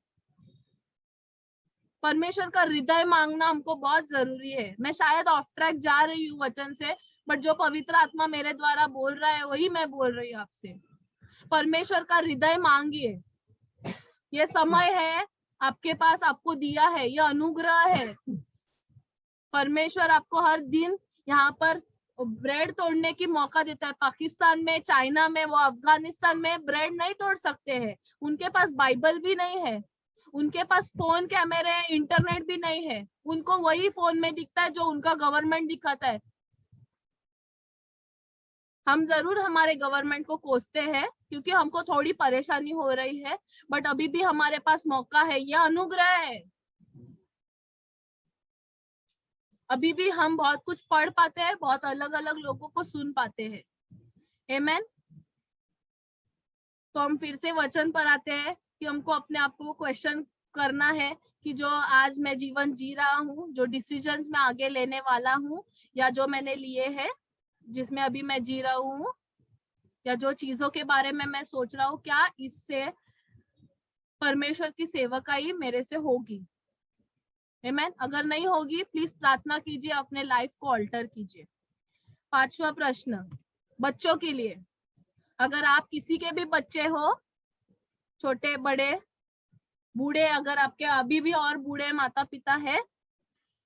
परमेश्वर का हृदय मांगना हमको बहुत जरूरी है। मैं शायद ऑफ ट्रैक जा रही हूँ वचन से, बट जो पवित्र आत्मा मेरे द्वारा बोल रहा है वही मैं बोल रही हूँ आपसे। परमेश्वर का हृदय मांगिए। ये समय है आपके पास, आपको दिया है, ये अनुग्रह है। परमेश्वर आपको हर दिन यहाँ पर ब्रेड तोड़ने की मौका देता है। पाकिस्तान में, चाइना में, वो अफगानिस्तान में ब्रेड नहीं तोड़ सकते हैं, उनके पास बाइबल भी नहीं है, उनके पास फोन, कैमरे, इंटरनेट भी नहीं है। उनको वही फोन में दिखता है जो उनका गवर्नमेंट दिखाता है। हम जरूर हमारे गवर्नमेंट को कोसते हैं क्योंकि हमको थोड़ी परेशानी हो रही है, बट अभी भी हमारे पास मौका है, यह अनुग्रह है। अभी भी हम बहुत कुछ पढ़ पाते हैं, बहुत अलग अलग लोगों को सुन पाते हैं। आमेन। तो हम फिर से वचन पर आते हैं कि हमको अपने आप को क्वेश्चन करना है कि जो आज मैं जीवन जी रहा हूँ, जो डिसीजंस मैं आगे लेने वाला हूँ, या जो मैंने लिए हैं, जिसमें अभी मैं जी रहा हूँ, या जो चीजों के बारे में मैं सोच रहा हूँ, क्या इससे परमेश्वर की सेवकाई मेरे से होगी। आमेन। अगर नहीं होगी, प्लीज प्रार्थना कीजिए, अपने लाइफ को अल्टर कीजिए। 5वां प्रश्न बच्चों के लिए। अगर आप किसी के भी बच्चे हो, छोटे बड़े बूढ़े, अगर आपके अभी भी और बूढ़े माता पिता है,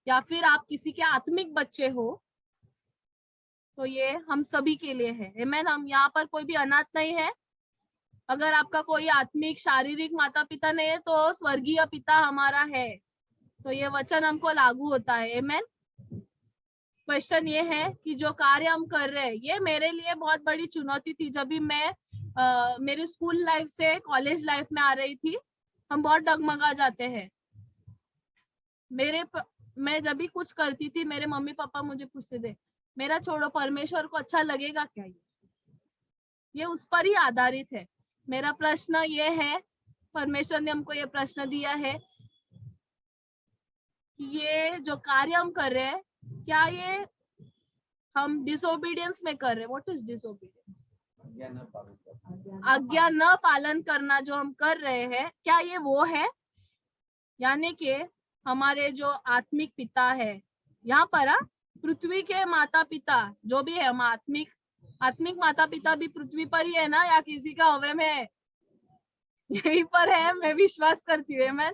या फिर आप किसी के आत्मिक बच्चे हो, तो ये हम सभी के लिए है। आमेन। हम यहाँ पर कोई भी अनाथ नहीं है। अगर आपका कोई आत्मिक शारीरिक माता पिता नहीं है तो स्वर्गीय पिता हमारा है, तो ये वचन हमको लागू होता है। आमेन। क्वेश्चन ये है कि जो कार्य हम कर रहे हैं, ये मेरे लिए बहुत बड़ी चुनौती थी जब भी मैं मेरे स्कूल लाइफ से कॉलेज लाइफ में आ रही थी। हम बहुत डगमगा जाते हैं। मैं जब भी कुछ करती थी, मेरे मम्मी पापा मुझे पूछते थे, मेरा छोड़ो, परमेश्वर को अच्छा लगेगा क्या? ये उस पर ही आधारित है। मेरा प्रश्न ये है, परमेश्वर ने हमको ये प्रश्न दिया है कि ये जो कार्य हम कर रहे हैं, क्या ये हम डिसोबीडियंस में कर रहे हैं? What is disobedience? आज्ञा न पालन करना जो हम कर रहे हैं, क्या ये वो है? यानी कि हमारे जो आत्मिक पिता है, यहाँ पर पृथ्वी के माता पिता जो भी है, हम आत्मिक माता पिता भी पृथ्वी पर ही है ना, या किसी का हवे में है? यहीं पर है, मैं विश्वास करती हूँ। मैं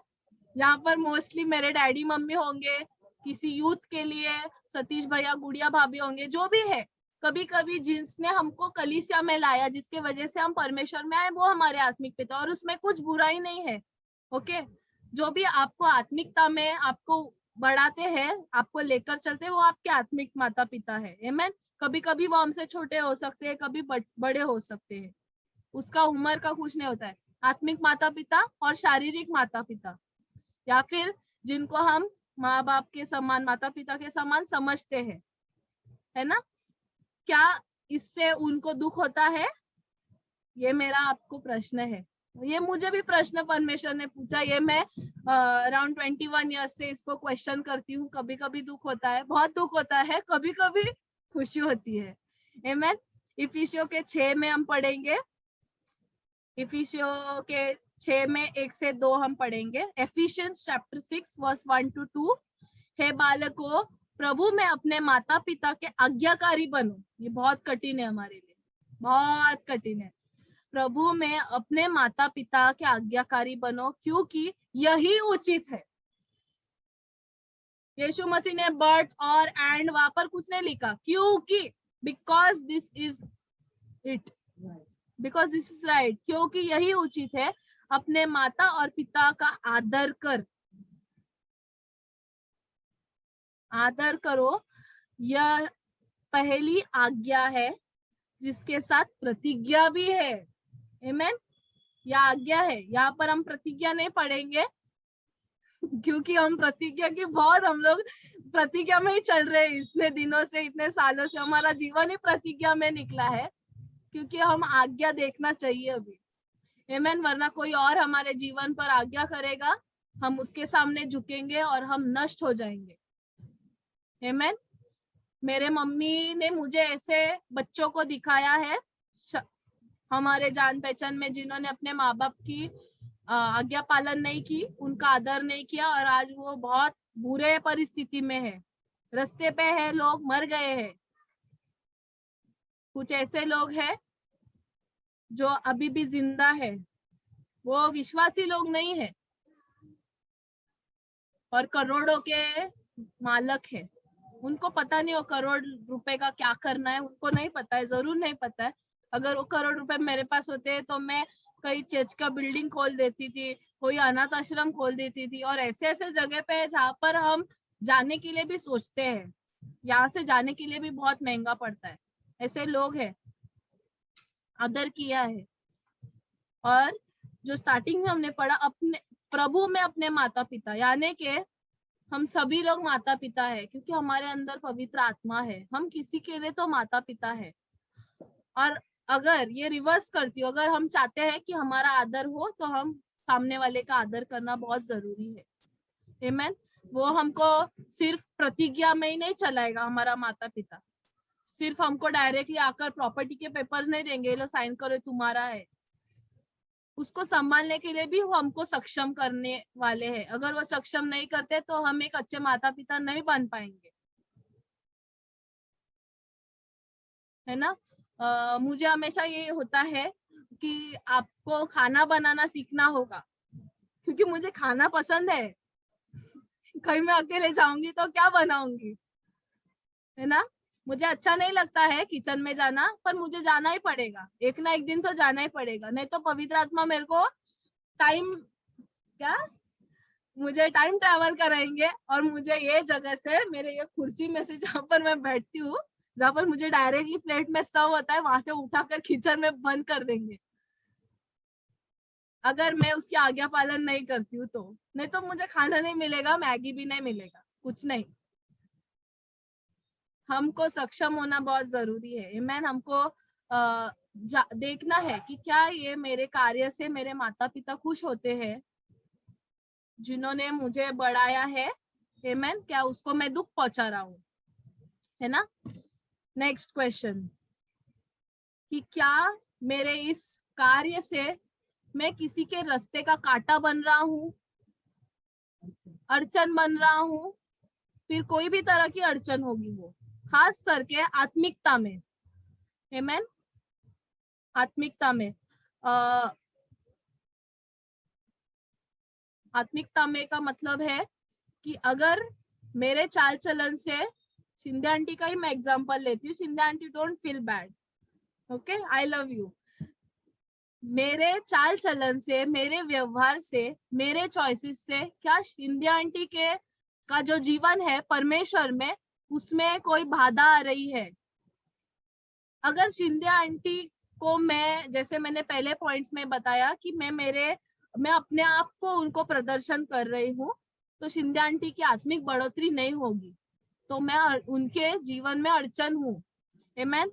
यहाँ पर मोस्टली मेरे डैडी मम्मी होंगे, किसी यूथ के लिए सतीश भैया गुड़िया भाभी होंगे, जो भी है। कभी कभी जिसने हमको कलीसिया में लाया, जिसके वजह से हम परमेश्वर में आए, वो हमारे आत्मिक पिता, और उसमें कुछ बुराई नहीं है। ओके, जो भी आपको आत्मिकता में आपको बढ़ाते हैं, आपको लेकर चलते हैं, वो आपके आत्मिक माता पिता है। आमीन। कभी कभी वो हमसे छोटे हो सकते हैं, कभी बड़े हो सकते हैं, उसका उम्र का कुछ नहीं होता है। आत्मिक माता पिता और शारीरिक माता पिता, या फिर जिनको हम माँ बाप के समान, माता पिता के समान समझते हैं, है ना? क्या इससे उनको दुख होता है? ये मेरा आपको प्रश्न है। ये मुझे भी प्रश्न परमेश्वर ने पूछा। ये मैं अराउंड 21 ईयर्स से इसको क्वेश्चन करती हूँ। कभी कभी दुख होता है, बहुत दुख होता है, कभी कभी खुशी होती है। आमीन। इफिसियों के 6 में हम पढ़ेंगे, इफिसियों के 6 में 1 से 2 हम पढ़ेंगे। Ephesians chapter 6 verse 1 to 2। हे बालकों, प्रभु में अपने माता पिता के आज्ञाकारी बनो। ये बहुत कठिन है हमारे लिए, बहुत कठिन है। प्रभु में अपने माता पिता के आज्ञाकारी बनो, क्योंकि यही उचित है। यीशु मसीह ने बट और एंड वहां पर कुछ नहीं लिखा, क्योंकि, because this is it, because this is right, क्योंकि यही उचित है। अपने माता और पिता का आदर कर, आदर करो, यह पहली आज्ञा है, जिसके साथ प्रतिज्ञा भी है। आमीन। यह आज्ञा है। यहाँ पर हम प्रतिज्ञा नहीं पढ़ेंगे, क्योंकि हम प्रतिज्ञा की बहुत, हम लोग प्रतिज्ञा में ही चल रहे हैं इतने दिनों से, इतने सालों से हमारा जीवन ही प्रतिज्ञा में निकला है, क्योंकि हम आज्ञा देखना चाहिए अभी। आमीन। वरना कोई और हमारे जीवन पर आज्ञा करेगा, हम उसके सामने झुकेंगे और हम नष्ट हो जाएंगे। आमीन। मेरे मम्मी ने मुझे ऐसे बच्चों को दिखाया है हमारे जान पहचान में, जिन्होंने अपने माँ बाप की आज्ञा पालन नहीं की, उनका आदर नहीं किया, और आज वो बहुत बुरे परिस्थिति में है, रास्ते पे है, लोग मर गए हैं। कुछ ऐसे लोग हैं जो अभी भी जिंदा है, वो विश्वासी लोग नहीं है, और करोड़ों के मालक है। उनको पता नहीं वो करोड़ रुपए का क्या करना है, उनको नहीं पता है, जरूर नहीं पता है। अगर वो करोड़ रुपए मेरे पास होते तो मैं कई चर्च का बिल्डिंग खोल देती थी, कोई अनाथ आश्रम खोल देती थी, और ऐसे ऐसे जगह पे है जहाँ पर हम जाने के लिए भी सोचते हैं, यहाँ से जाने के लिए भी बहुत महंगा पड़ता है। ऐसे लोग हैं, आदर किया है। और जो स्टार्टिंग में हमने पढ़ा, अपने प्रभु में अपने माता पिता, यानी कि हम सभी लोग माता पिता है, क्योंकि हमारे अंदर पवित्र आत्मा है। हम किसी के लिए तो माता पिता है। और अगर ये रिवर्स करती हूँ, अगर हम चाहते हैं कि हमारा आदर हो, तो हम सामने वाले का आदर करना बहुत जरूरी है। आमीन। वो हमको सिर्फ प्रतिज्ञा में ही नहीं चलाएगा, हमारा माता पिता सिर्फ हमको डायरेक्टली आकर प्रॉपर्टी के पेपर्स नहीं देंगे, लो साइन करो तुम्हारा है। उसको संभालने के लिए भी हमको सक्षम करने वाले हैं। अगर वो सक्षम नहीं करते तो हम एक अच्छे माता पिता नहीं बन पाएंगे, है ना? मुझे हमेशा ये होता है कि आपको खाना बनाना सीखना होगा, क्योंकि मुझे खाना पसंद है। कहीं मैं अकेले जाऊंगी तो क्या बनाऊंगी, है ना? मुझे अच्छा नहीं लगता है किचन में जाना, पर मुझे जाना ही पड़ेगा, एक ना एक दिन तो जाना ही पड़ेगा, नहीं तो पवित्र आत्मा मेरे को टाइम, क्या, मुझे टाइम ट्रैवल कराएंगे, और मुझे ये जगह से, मेरे ये कुर्सी में से जहाँ पर मैं बैठती हूँ, जहाँ पर मुझे डायरेक्टली प्लेट में सर्व होता है, वहां से उठाकर किचन में बंद कर देंगे, अगर मैं उसकी आज्ञा पालन नहीं करती हूँ तो। नहीं तो मुझे खाना नहीं मिलेगा, मैगी भी नहीं मिलेगा, कुछ नहीं। हमको सक्षम होना बहुत जरूरी है। आमीन। हमको देखना है कि क्या ये मेरे कार्य से मेरे माता पिता खुश होते हैं, जिन्होंने मुझे बढ़ाया है। आमीन। क्या उसको मैं दुख पहुंचा रहा हूँ, है ना? नेक्स्ट क्वेश्चन, कि क्या मेरे इस कार्य से मैं किसी के रास्ते का कांटा बन रहा हूँ, अड़चन बन रहा हूँ, फिर कोई भी तरह की अड़चन होगी, वो खास करके आत्मिकता में। आमेन। आत्मिकता में आत्मिकता में का मतलब है कि अगर मेरे चाल चलन से, शिंदे आंटी का ही मैं एग्जांपल लेती हूँ, Shinde aunty don't feel bad, okay, I love you. मेरे चाल चलन से, मेरे व्यवहार से, मेरे चॉइसेस से क्या शिंदे आंटी के का जो जीवन है परमेश्वर में, उसमें कोई बाधा आ रही है? अगर शिंदे आंटी को मैं, जैसे मैंने पहले पॉइंट्स में बताया कि मैं अपने आप को उनको प्रदर्शन कर रही हूँ, तो शिंदे आंटी की आत्मिक बढ़ोतरी नहीं होगी, तो मैं उनके जीवन में अड़चन हूँ। आमेन।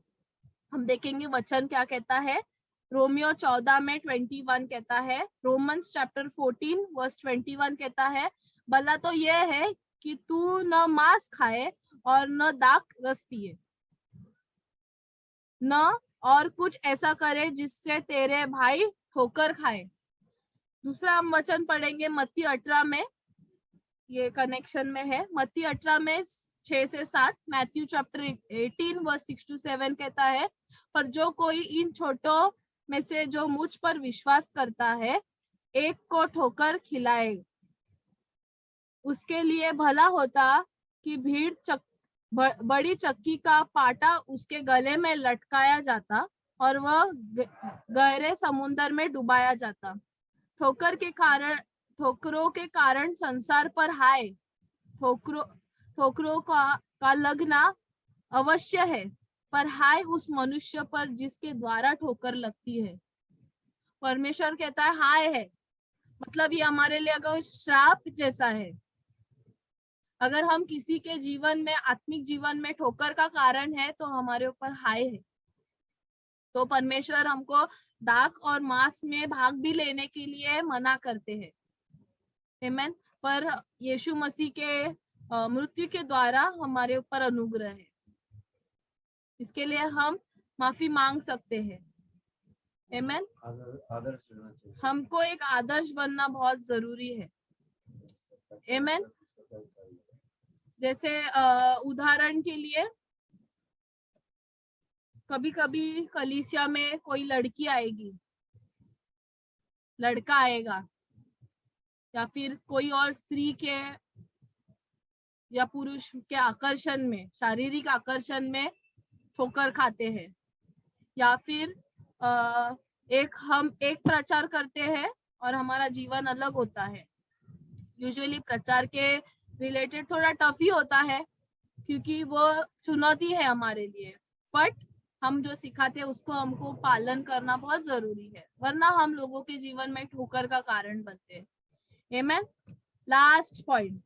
हम देखेंगे वचन क्या कहता है। रोमियो 14 में 21 कहता है, रोमन्स चैप्टर 14 वर्स 21 कहता है, भला तो यह है कि तू न मांस खाए और न दाख रस पिए, न और कुछ ऐसा करे जिससे तेरे भाई ठोकर खाए। दूसरा हम वचन पढ़ेंगे मत्ती 18 में, ये कनेक्शन में है। मत्ती 18 में 6 से 7, मैथ्यू चैप्टर 18 वर्स 6 to 7 कहता है, पर जो कोई इन छोटों में से जो मुझ पर विश्वास करता है, एक को ठोकर खिलाए, उसके लिए भला होता कि बड़ी चक्की का पाटा उसके गले में लटकाया जाता और वह गहरे समुद्र में डुबाया जाता। ठोकरों के कारण संसार पर हाय, ठोकरों का लगना अवश्य है, पर हाय उस मनुष्य पर जिसके द्वारा ठोकर लगती है। परमेश्वर कहता है हाय है, मतलब ये हमारे लिए अगर श्राप जैसा है। अगर हम किसी के जीवन में, आत्मिक जीवन में ठोकर का कारण है, तो हमारे ऊपर हाय है। तो परमेश्वर हमको दाख और मांस में भाग भी लेने के लिए मना करते हैं। आमेन। पर यीशु मसीह के मृत्यु के द्वारा हमारे ऊपर अनुग्रह है, इसके लिए हम माफी मांग सकते हैं। आमेन। हमको एक आदर्श बनना बहुत जरूरी है। आमेन। जैसे उदाहरण के लिए, कभी कभी कलीसिया में कोई लड़की आएगी, लड़का आएगा, या फिर कोई और स्त्री के या पुरुष के आकर्षण में, शारीरिक आकर्षण में ठोकर खाते हैं, या फिर हम एक प्रचार करते हैं और हमारा जीवन अलग होता है। यूजुअली प्रचार के रिलेटेड थोड़ा टफ ही होता है, क्योंकि वो चुनौती है हमारे लिए, बट हम जो सिखाते हैं उसको हमको पालन करना बहुत जरूरी है, वरना हम लोगों के जीवन में ठोकर का कारण बनते हैं। आमेन। लास्ट पॉइंट,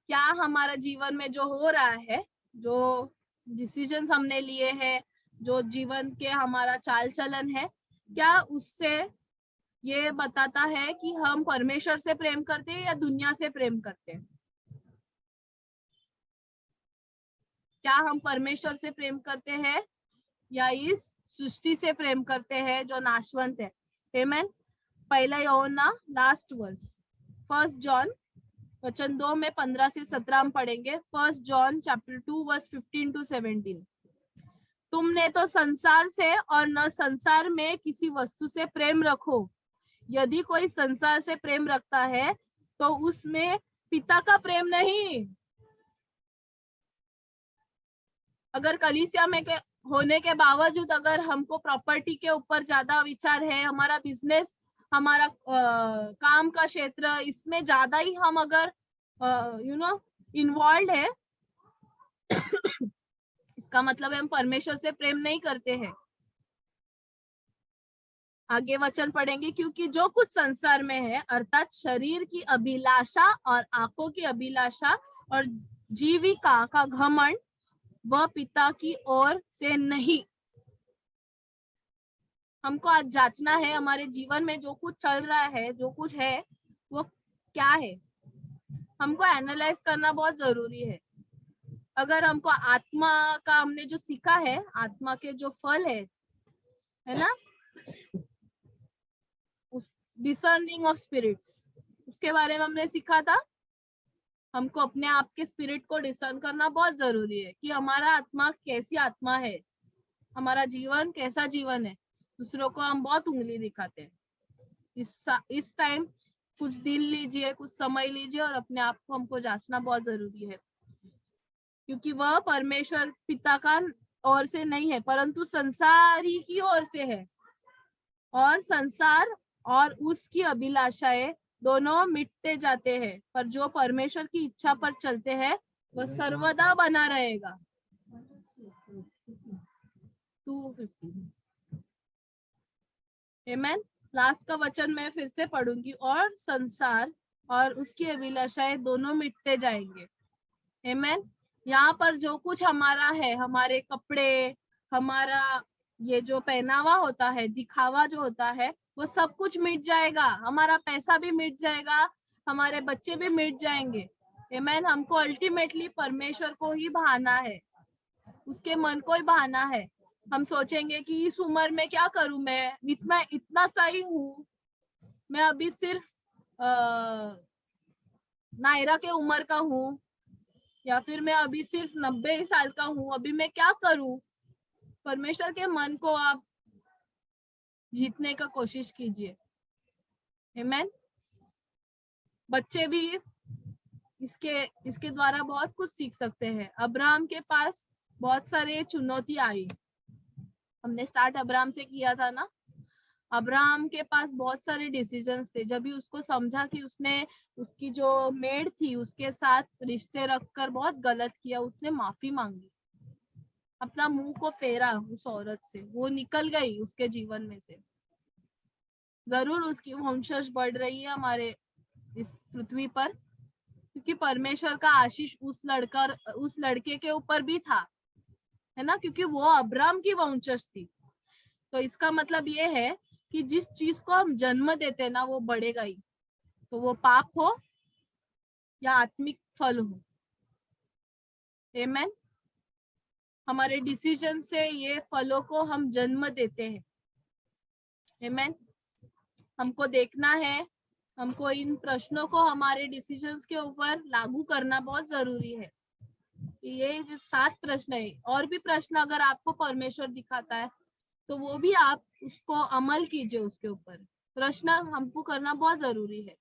क्या हमारा जीवन में जो हो रहा है, जो डिसीजंस हमने लिए हैं, जो जीवन के हमारा चाल चलन है, क्या उससे ये बताता है कि हम परमेश्वर से प्रेम करते हैं या दुनिया से प्रेम करते हैं? क्या हम परमेश्वर से प्रेम करते हैं या इस सृष्टि से प्रेम करते हैं जो नाशवंत है? आमेन। पहला यूहन्ना लास्ट वर्स, 1 जॉन वचन 2 में 15 से 17 हम पढ़ेंगे। 1 जॉन चैप्टर 2 वर्स 15 to 17। तुमने तो संसार से और न संसार में किसी वस्तु से प्रेम रखो। यदि कोई संसार से प्रेम रखता है तो उसमें पिता का प्रेम नहीं। अगर कलीसिया में होने के बावजूद अगर हमको प्रॉपर्टी के ऊपर ज्यादा विचार है, हमारा बिजनेस, हमारा काम का क्षेत्र, इसमें ज्यादा ही हम अगर इन्वॉल्व है, इसका मतलब है हम परमेश्वर से प्रेम नहीं करते हैं। आगे वचन पढ़ेंगे, क्योंकि जो कुछ संसार में है, अर्थात शरीर की अभिलाषा और आंखों की अभिलाषा और जीविका का घमंड, वह पिता की ओर से नहीं। हमको आज जांचना है हमारे जीवन में जो कुछ चल रहा है, जो कुछ है, वो क्या है, हमको एनालाइज करना बहुत जरूरी है। अगर हमको आत्मा का, हमने जो सीखा है, आत्मा के जो फल है ना, उस डिसर्निंग ऑफ स्पिरिट्स, उसके बारे में हमने सीखा था। हमको अपने आप के स्पिरिट को डिसर्न करना बहुत जरूरी है कि हमारा आत्मा कैसी आत्मा है, हमारा जीवन कैसा जीवन है। दूसरों को हम बहुत उंगली दिखाते हैं। इस टाइम कुछ दिन लीजिए, कुछ समय लीजिए और अपने आप को हमको जांचना बहुत जरूरी है, क्योंकि वह परमेश्वर पिता का ओर से नहीं है परंतु संसार ही की ओर से है, और संसार और उसकी अभिलाषाएं दोनों मिटते जाते हैं, पर जो परमेश्वर की इच्छा पर चलते हैं वह सर्वदा बना रहेगा। 250 आमेन। लास्ट का वचन मैं फिर से पढ़ूंगी, और संसार और उसकी अभिलाषाएं दोनों मिटते जाएंगे। आमेन। यहाँ पर जो कुछ हमारा है, हमारे कपड़े, हमारा ये जो पहनावा होता है, दिखावा जो होता है, वो सब कुछ मिट जाएगा। हमारा पैसा भी मिट जाएगा, हमारे बच्चे भी मिट जाएंगे। आमेन। हमको अल्टीमेटली परमेश्वर को ही भाना है, उसके मन को ही भाना है। हम सोचेंगे कि इस उम्र में क्या करूं, मैं इतना सा ही हूँ, मैं अभी सिर्फ नायरा के उम्र का हूँ, या फिर मैं अभी सिर्फ 90 साल का हूँ, अभी मैं क्या करूं। परमेश्वर के मन को आप जीतने का कोशिश कीजिए। आमेन। बच्चे भी इसके द्वारा बहुत कुछ सीख सकते हैं। अब्राहम के पास बहुत सारे चुनौती आई, हमने स्टार्ट अब्राहम से किया था ना। अब्राहम के पास बहुत सारे डिसीजंस थे। जब भी उसको समझा कि उसने उसकी जो मेड थी उसके साथ रिश्ते रखकर बहुत गलत किया, उसने माफी मांगी, अपना मुंह को फेरा उस औरत से, वो निकल गई उसके जीवन में से। जरूर उसकी वंशज बढ़ रही है हमारे इस पृथ्वी पर, क्योंकि परमेश्वर का आशीष उस लड़के के ऊपर भी था, है ना, क्योंकि वो अब्राहम की वंशज थी। तो इसका मतलब ये है कि जिस चीज को हम जन्म देते हैं ना, वो बढ़ेगा ही, तो वो पाप हो या आत्मिक फल हो। आमेन। हमारे डिसीजन से ये फलों को हम जन्म देते हैं। आमेन। हमको देखना है, हमको इन प्रश्नों को हमारे डिसीजंस के ऊपर लागू करना बहुत जरूरी है। ये जो 7 प्रश्न है, और भी प्रश्न अगर आपको परमेश्वर दिखाता है तो वो भी आप उसको अमल कीजिए, उसके ऊपर प्रश्न हमको करना बहुत जरूरी है।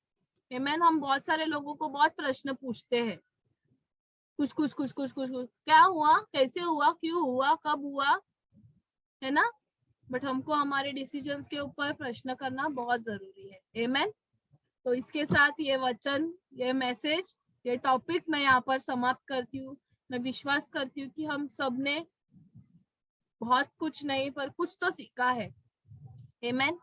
आमेन। हम बहुत सारे लोगों को बहुत प्रश्न पूछते हैं, कुछ कुछ कुछ कुछ कुछ कुछ, क्या हुआ, कैसे हुआ, क्यों हुआ, कब हुआ, है ना। बट हमको हमारे डिसीजंस के ऊपर प्रश्न करना बहुत जरूरी है। आमेन। तो इसके साथ ये वचन, ये मैसेज, ये टॉपिक मैं यहाँ पर समाप्त करती हूँ। मैं विश्वास करती हूँ कि हम सब ने बहुत कुछ नहीं पर कुछ तो सीखा है। आमेन।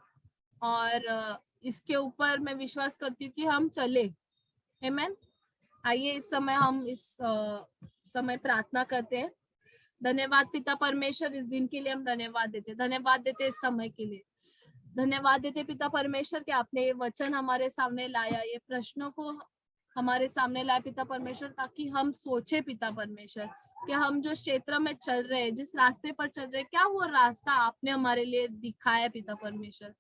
और इसके ऊपर मैं विश्वास करती हूँ कि हम चले। आमेन। आइए इस समय हम समय प्रार्थना करते हैं। धन्यवाद पिता परमेश्वर, इस दिन के लिए हम धन्यवाद देते इस समय के लिए धन्यवाद देते पिता परमेश्वर कि आपने ये वचन हमारे सामने लाया, ये प्रश्नों को हमारे सामने लाया पिता परमेश्वर, ताकि हम सोचे पिता परमेश्वर कि हम जो क्षेत्र में चल रहे हैं, जिस रास्ते पर चल रहे हैं, क्या वो रास्ता आपने हमारे लिए दिखाया पिता परमेश्वर।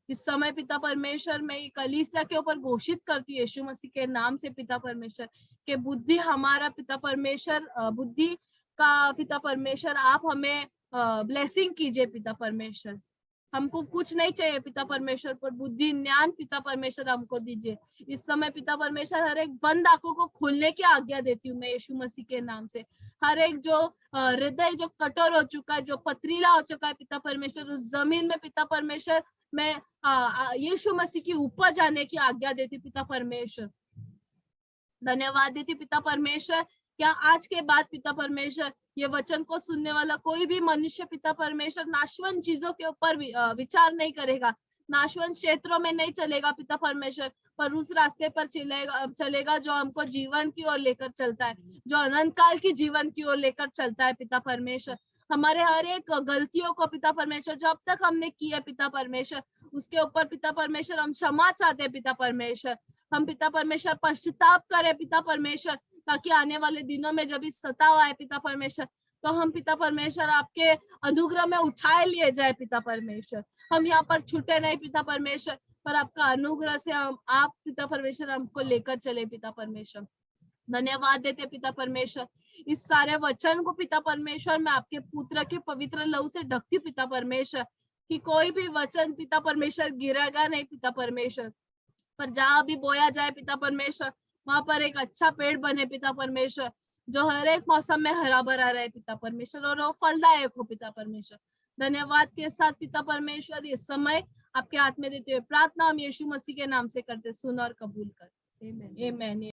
इस समय पिता परमेश्वर मैं कलीसिया के ऊपर घोषित करती हूँ यीशु मसीह के नाम से पिता परमेश्वर, के बुद्धि हमारा पिता परमेश्वर, बुद्धि का पिता परमेश्वर आप हमें ब्लेसिंग कीजिए पिता परमेश्वर। हमको कुछ नहीं चाहिए पिता परमेश्वर, पर बुद्धि ज्ञान पिता परमेश्वर हमको दीजिए। इस समय पिता परमेश्वर हर एक बंद आंखों को खोलने की आज्ञा देती हूँ मैं यीशु मसीह के नाम से। हर एक जो हृदय जो कठोर हो चुका है, जो पथरीला हो चुका है पिता परमेश्वर, उस जमीन में पिता परमेश्वर मैं यीशु मसीह की ऊपर जाने की आज्ञा देती पिता परमेश्वर। धन्यवाद देती पिता परमेश्वर, क्या आज के बाद पिता परमेश्वर ये वचन को सुनने वाला कोई भी मनुष्य पिता परमेश्वर नाशवान चीजों के ऊपर विचार नहीं करेगा, नाशवान क्षेत्रों में नहीं चलेगा पिता परमेश्वर, पर उस रास्ते पर चलेगा जो हमको जीवन की ओर लेकर चलता है, जो अनंत काल की जीवन की ओर लेकर चलता है पिता परमेश्वर। हमारे हर एक गलतियों को पिता परमेश्वर जो अब तक हमने की है पिता परमेश्वर, उसके ऊपर पिता परमेश्वर हम क्षमा चाहते हैं पिता परमेश्वर। हम पिता परमेश्वर पश्चाताप करें पिता परमेश्वर, ताकि आने वाले दिनों में जब इस सताव आए पिता परमेश्वर, तो हम पिता परमेश्वर आपके अनुग्रह में उठाए लिए जाए पिता परमेश्वर। हम यहाँ पर छूटे नहीं पिता परमेश्वर, पर आपका अनुग्रह से आप पिता परमेश्वर हमको लेकर चले पिता परमेश्वर। धन्यवाद देते पिता परमेश्वर, इस सारे वचन को पिता परमेश्वर मैं आपके पुत्र के पवित्र लहू से ढकती हूँ पिता परमेश्वर, कि कोई भी वचन पिता परमेश्वर गिरेगा नहीं पिता परमेश्वर, पर जहां भी बोया जाए पिता परमेश्वर वहां पर एक अच्छा पेड़ बने पिता परमेश्वर, जो हर एक मौसम में हरा भरा रहे पिता परमेश्वर, और वो फलदायक हो पिता परमेश्वर। धन्यवाद के साथ पिता परमेश्वर इस समय आपके हाथ में देते हुए प्रार्थना हम यीशु मसीह के नाम से करते, सुन और कबूल कर। आमीन।